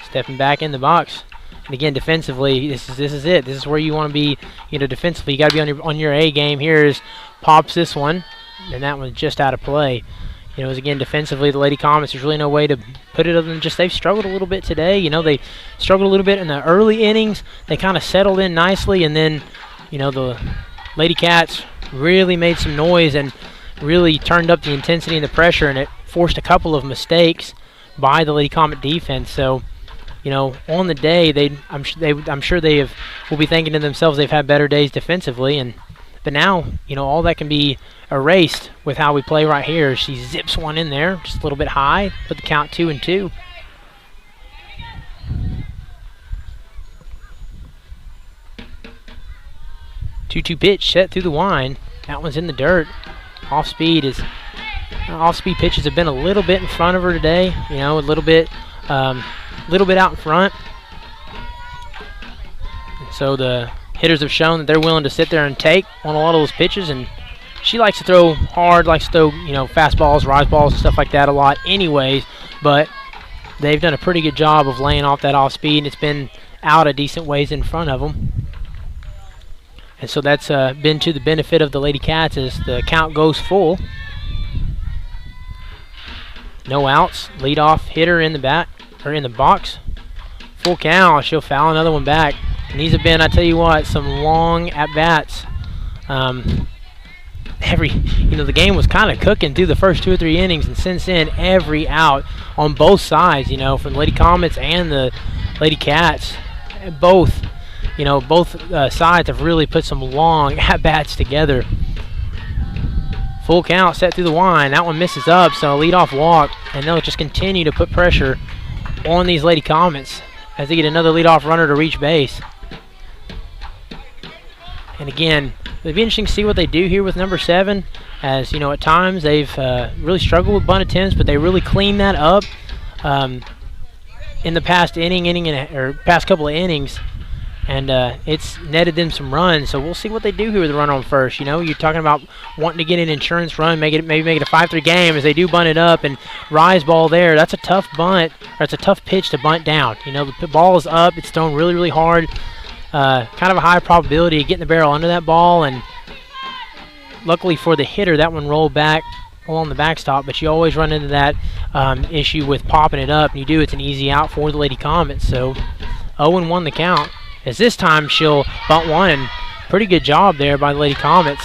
Stepping back in the box. And again, defensively, this is it. This is where you want to be. Defensively, you got to be on your A game. Here's pops this one, and that one's just out of play. Again, defensively, the Lady Comets, there's really no way to put it other than just they've struggled a little bit today. They struggled a little bit in the early innings. They kind of settled in nicely, and then, the Lady Cats really made some noise and really turned up the intensity and the pressure, and it forced a couple of mistakes by the Lady Comet defense. So, on the day, I'm sure they will be thinking to themselves they've had better days defensively, but now, all that can be erased with how we play right here. She zips one in there, just a little bit high, put the count 2-2. Two-two pitch set through the wind. That one's in the dirt. Off-speed pitches have been a little bit in front of her today. A little bit out in front. And so the hitters have shown that they're willing to sit there and take on a lot of those pitches, and she likes to throw hard, likes to throw, fastballs, rise balls, and stuff like that a lot anyways, but they've done a pretty good job of laying off that off speed, and it's been out a decent ways in front of them. And so that's been to the benefit of the Lady Cats as the count goes full. No outs, leadoff hitter in the box. Full count, she'll foul another one back. And these have been, I tell you what, some long at-bats. The game was kind of cooking through the first 2 or 3 innings, and since then, every out on both sides, from the Lady Comets and the Lady Cats, both sides have really put some long at-bats together. Full count set through the wind. That one misses up, so a leadoff walk, and they'll just continue to put pressure on these Lady Comets as they get another leadoff runner to reach base. And again, it'll be interesting to see what they do here with number 7, as at times they've really struggled with bunt attempts, but they really cleaned that up in the past past couple of innings, and it's netted them some runs. So we'll see what they do here with the runner on first. You're talking about wanting to get an insurance run, maybe make it a 5-3 game as they do bunt it up and rise ball there. That's a tough bunt, or it's a tough pitch to bunt down. The ball is up, it's thrown really, really hard. Kind of a high probability of getting the barrel under that ball, and luckily for the hitter, that one rolled back along the backstop, but you always run into that issue with popping it up, and it's an easy out for the Lady Comets. So 0-1 the count, as this time she'll bunt one, and pretty good job there by the Lady Comets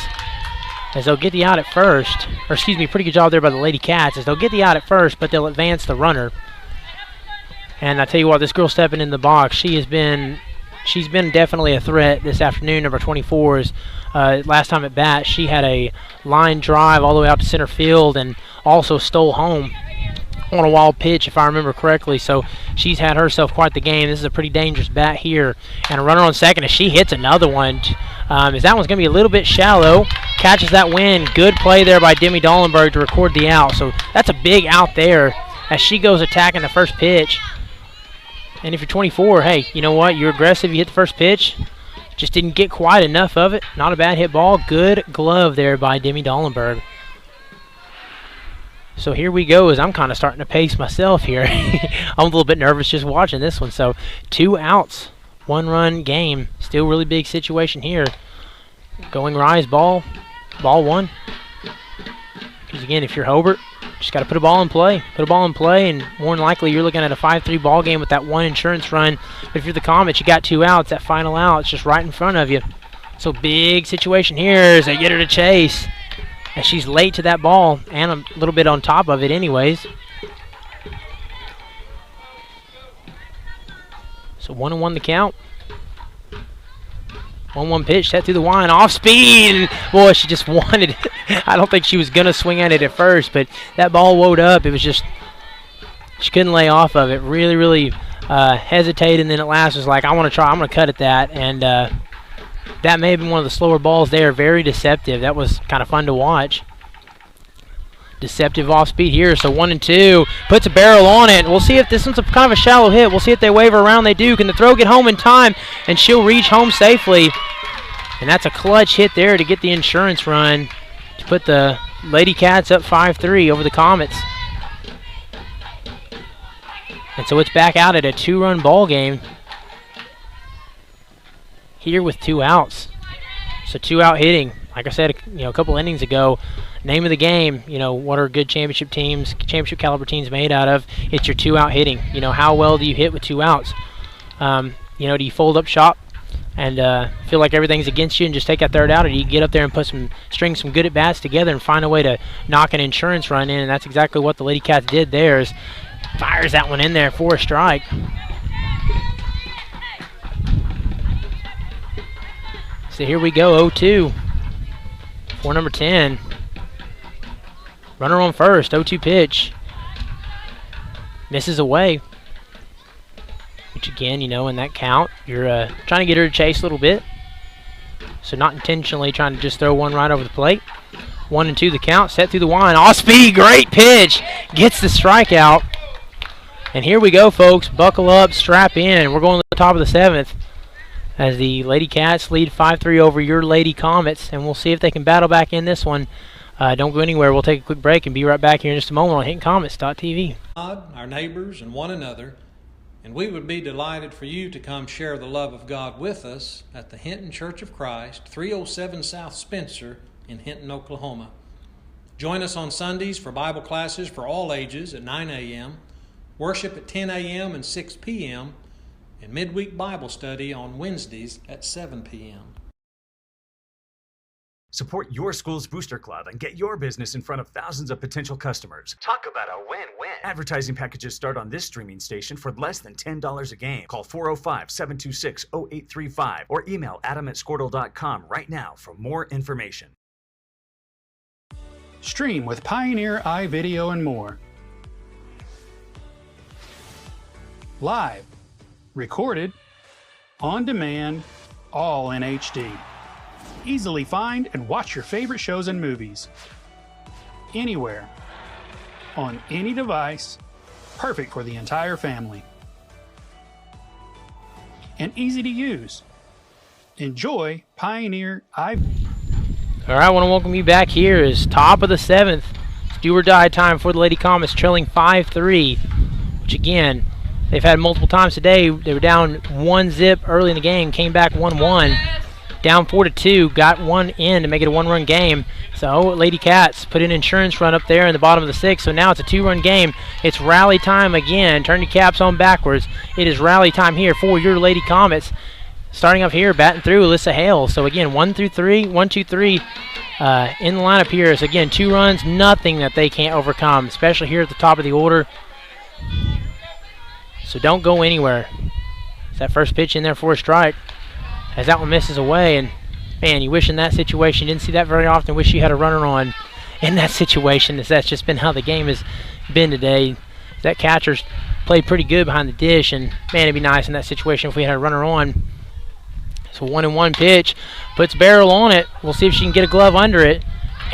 as they'll get the out at first, pretty good job there by the Lady Cats as they'll get the out at first, but they'll advance the runner. And I tell you what, this girl stepping in the box, she's been definitely a threat this afternoon. Number 24's last time at bat, she had a line drive all the way out to center field and also stole home on a wild pitch, if I remember correctly. So she's had herself quite the game. This is a pretty dangerous bat here. And a runner on second as she hits another one. As that one's going to be a little bit shallow. Catches that wind. Good play there by Demi Dollenberg to record the out. So that's a big out there as she goes attacking the first pitch. And if you're 24, hey, you know what? You're aggressive. You hit the first pitch. Just didn't get quite enough of it. Not a bad hit ball. Good glove there by Demi Dollenberg. So here we go as I'm kind of starting to pace myself here. I'm a little bit nervous just watching this one. So 2 outs, 1-run game. Still really big situation here. Going rise ball. Ball 1. Because again, if you're Hobart, just got to put a ball in play. Put a ball in play, and more than likely you're looking at a 5-3 ball game with that one insurance run. But if you're the Comets, you got 2 outs. That final out, it's just right in front of you. So big situation here as they get her to chase. as she's late to that ball and a little bit on top of it anyways. So 1-1 the count. 1-1 pitch, set through the line, off speed, and boy, she just wanted it. I don't think she was going to swing at it at first, but that ball woed up. It was just, she couldn't lay off of it. Really, really hesitated, and then at last was like, I want to try, I'm going to cut at that. And that may have been one of the slower balls there, very deceptive. That was kind of fun to watch. Deceptive off speed here, so 1-2, puts a barrel on it. We'll see if this one's kind of a shallow hit. We'll see if they wave her around. They do. Can the throw get home in time? And she'll reach home safely. And that's a clutch hit there to get the insurance run to put the Lady Cats up 5-3 over the Comets. And so it's back out at a 2-run ball game here with 2 outs. So 2 out hitting. Like I said, a couple innings ago, name of the game, what are good championship teams, championship caliber teams made out of? It's your 2 out hitting. How well do you hit with 2 outs? Do you fold up shop and feel like everything's against you and just take that 3rd out, or do you get up there and string some good at bats together and find a way to knock an insurance run in? And that's exactly what the Lady Cats did there. Is fires that one in there for a strike. So here we go, 0-2 for number 10. Runner on first, 0-2 pitch. Misses away. Which again, in that count, you're trying to get her to chase a little bit. So not intentionally trying to just throw one right over the plate. 1-2 the count, set through the line. Off speed, great pitch. Gets the strikeout. And here we go, folks. Buckle up, strap in. We're going to the top of the 7th as the Lady Cats lead 5-3 over your Lady Comets. And we'll see if they can battle back in this one. Don't go anywhere. We'll take a quick break and be right back here in just a moment on HintonComets.tv. God, our neighbors, and one another. And we would be delighted for you to come share the love of God with us at the Hinton Church of Christ, 307 South Spencer in Hinton, Oklahoma. Join us on Sundays for Bible classes for all ages at 9 a.m., worship at 10 a.m. and 6 p.m., and midweek Bible study on Wednesdays at 7 p.m. Support your school's booster club and get your business in front of thousands of potential customers. Talk about a win-win. Advertising packages start on this streaming station for less than $10 a game. Call 405-726-0835 or email adam@squirtle.com right now for more information. Stream with Pioneer iVideo and more. Live, recorded, on demand, all in HD. Easily find and watch your favorite shows and movies. Anywhere. On any device. Perfect for the entire family. And easy to use. Enjoy Pioneer iVideo. All right, I want to welcome you back here as top of the 7th. It's do or die time for the Lady Comets, trailing 5-3, which again, they've had multiple times today. They were down 1-0 early in the game, came back 1-1. Down 4-2, got one in to make it a 1-run game. So Lady Cats put an insurance run up there in the bottom of the 6th. So now it's a 2-run game. It's rally time again. Turn your caps on backwards. It is rally time here for your Lady Comets. Starting up here, batting through Alyssa Hale. So again, 1, 2, 3 in the lineup here. So again, 2 runs, nothing that they can't overcome, especially here at the top of the order. So don't go anywhere. It's that first pitch in there for a strike. As that one misses away, and man, you wish in that situation, you didn't see that very often, wish you had a runner on in that situation, as that's just been how the game has been today. That catcher's played pretty good behind the dish, and man, it'd be nice in that situation if we had a runner on. So 1-1 pitch, puts barrel on it. We'll see if she can get a glove under it,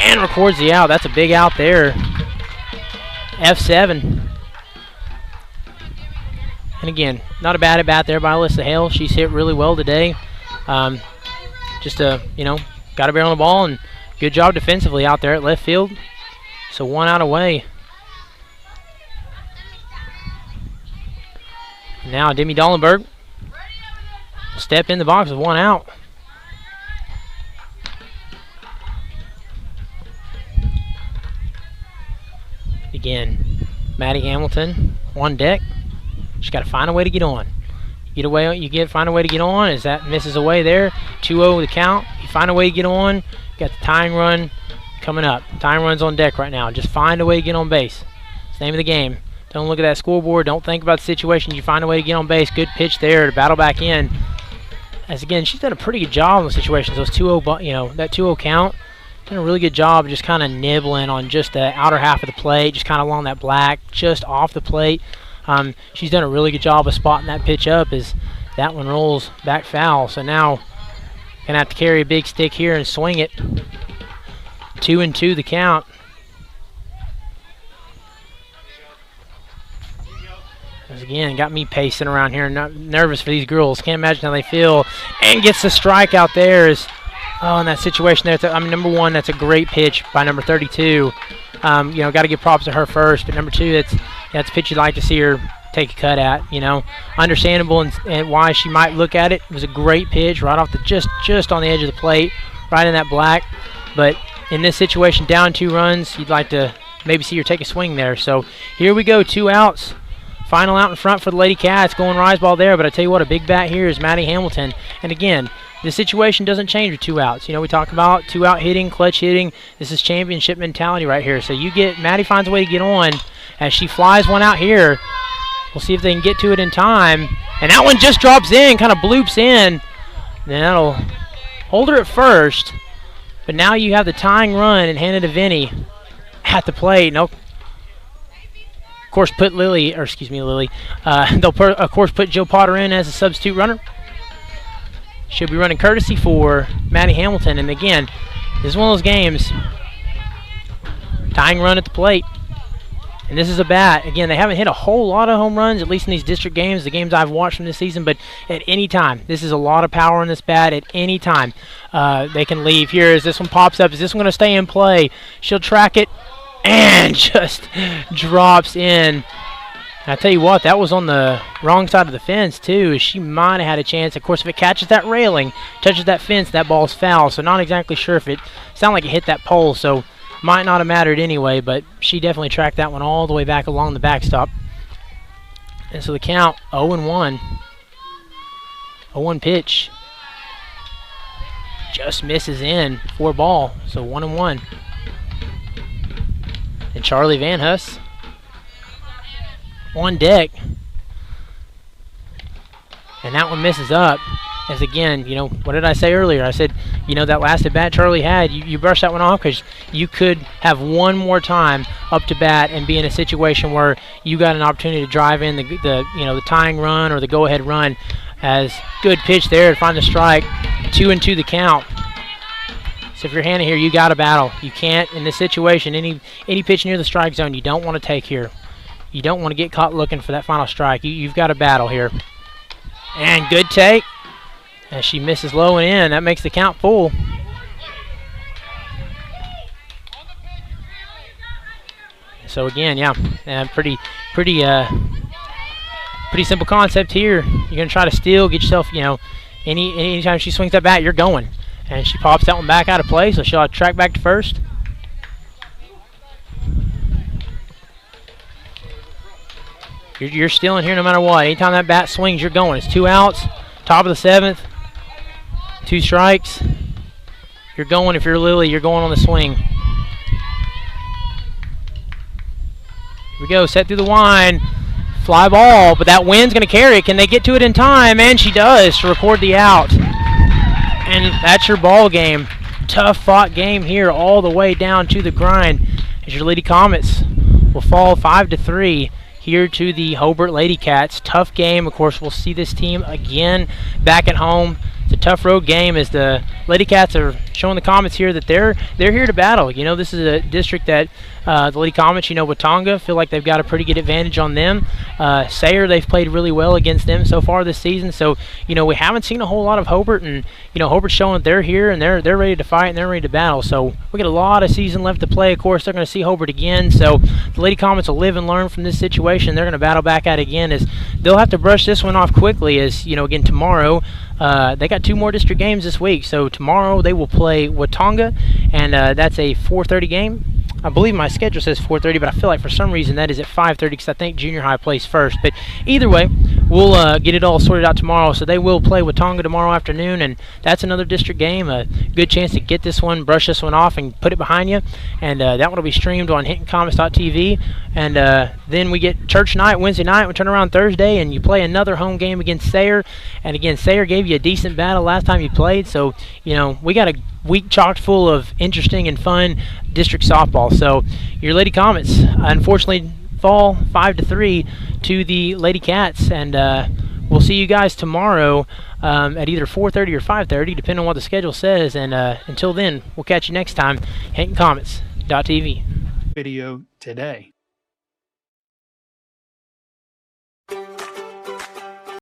and records the out. That's a big out there. F7. And again, not a bad at bat there by Alyssa Hale. She's hit really well today. Got a barrel on the ball, and good job defensively out there at left field. So 1 out away. Now Demi Dollenberg will step in the box with 1 out. Again, Maddie Hamilton on deck. She's got to find a way to get on. Find a way to get on as that misses away there. 2-0 the count. You find a way to get on. Got the tying run coming up. Time runs on deck right now. Just find a way to get on base. It's the name of the game. Don't look at that scoreboard. Don't think about the situation. You find a way to get on base. Good pitch there to battle back in. As again, she's done a pretty good job in those situations. Those 2-0, that 2-0 count. Done a really good job of just kind of nibbling on just the outer half of the plate, just kind of along that black, just off the plate. She's done a really good job of spotting that pitch up as that one rolls back foul. So now gonna have to carry a big stick here and swing it. 2-2 the count. As again, got me pacing around here, not nervous for these girls. Can't imagine how they feel. And gets the strike out there. In that situation there, number one, that's a great pitch by number 32. Got to give props to her first. But number two, that's a pitch you'd like to see her take a cut at. Understandable and why she might look at it. It was a great pitch right off the just on the edge of the plate, right in that black. But in this situation, down 2 runs, you'd like to maybe see her take a swing there. So here we go, 2 outs. Final out in front for the Lady Cats, going rise ball there. But I tell you what, a big bat here is Maddie Hamilton. And again, the situation doesn't change with 2 outs. We talk about 2-out hitting, clutch hitting. This is championship mentality right here. So Maddie finds a way to get on as she flies one out here. We'll see if they can get to it in time. And that one just drops in, kind of bloops in. Then that'll hold her at first. But now you have the tying run and hand it to Vinny at the plate. Nope. Of course, put Lily. They'll of course put Joe Potter in as a substitute runner. She'll be running courtesy for Maddie Hamilton. And again, this is one of those games. Tying run at the plate. And this is a bat. Again, they haven't hit a whole lot of home runs, at least in these district games, the games I've watched from this season. But at any time, this is a lot of power in this bat. At any time, they can leave. Here, as this one pops up, is this one going to stay in play? She'll track it and just drops in. And I tell you what, that was on the wrong side of the fence, too. She might have had a chance. Of course, if it catches that railing, touches that fence, that ball's foul. So not exactly sure if it sounded like it hit that pole. So might not have mattered anyway, but she definitely tracked that one all the way back along the backstop. And so the count, 0-1. 0-1 pitch. Just misses in for ball, so 1-1. And Charlie Van Huss on deck. And that one misses up. As again, what did I say earlier? I said, that last at bat Charlie had, you brush that one off because you could have one more time up to bat and be in a situation where you got an opportunity to drive in the tying run or the go-ahead run. As good pitch there to find the strike. 2-2 the count. So if you're Hannah here, you got to battle. You can't, in this situation, any pitch near the strike zone, you don't want to take here. You don't want to get caught looking for that final strike. You've got to battle here. And good take. As she misses low and in, that makes the count full. So again, pretty simple concept here. You're gonna try to steal, get yourself, anytime she swings that bat, you're going. And she pops that one back out of play, so she'll have to track back to first. You're stealing here no matter what. Anytime that bat swings, you're going. It's 2 outs, top of the 7th. 2 strikes. You're going. If you're Lily, you're going on the swing. Here we go. Set through the wind. Fly ball, but that wind's going to carry it. Can they get to it in time? And she does to record the out. And that's your ball game. Tough fought game here all the way down to the grind. As your Lady Comets will fall 5-3 here to the Hobart Lady Cats. Tough game. Of course, we'll see this team again back at home. It's a tough road game as the Lady Cats are showing the Comets here that they're here to battle. This is a district that the Lady Comets, Watonga, feel like they've got a pretty good advantage on them. Sayre, they've played really well against them so far this season. So, we haven't seen a whole lot of Hobart, and, Hobart's showing that they're here and they're ready to fight and they're ready to battle. So we got a lot of season left to play. Of course, they're going to see Hobart again. So the Lady Comets will live and learn from this situation. They're going to battle back out again as they'll have to brush this one off quickly as, again, tomorrow, they got 2 more district games this week. So tomorrow they will play Watonga, and that's a 4:30 game. I believe my schedule says 4:30, but I feel like for some reason that is at 5:30 because I think junior high plays first. But either way, we'll get it all sorted out tomorrow. So they will play Watonga tomorrow afternoon, and that's another district game. A good chance to get this one, brush this one off, and put it behind you. And that one will be streamed on HintonComets.tv. And then we get church night Wednesday night. We turn around Thursday, and you play another home game against Sayre. And again, Sayre gave you a decent battle last time you played. So, you know, we got a week chocked full of interesting and fun district softball. So your Lady Comets, unfortunately, fall 5-3 to the Lady Cats, and we'll see you guys tomorrow at either 4:30 or 5:30, depending on what the schedule says. And until then, we'll catch you next time. HintonComets.tv. Video today.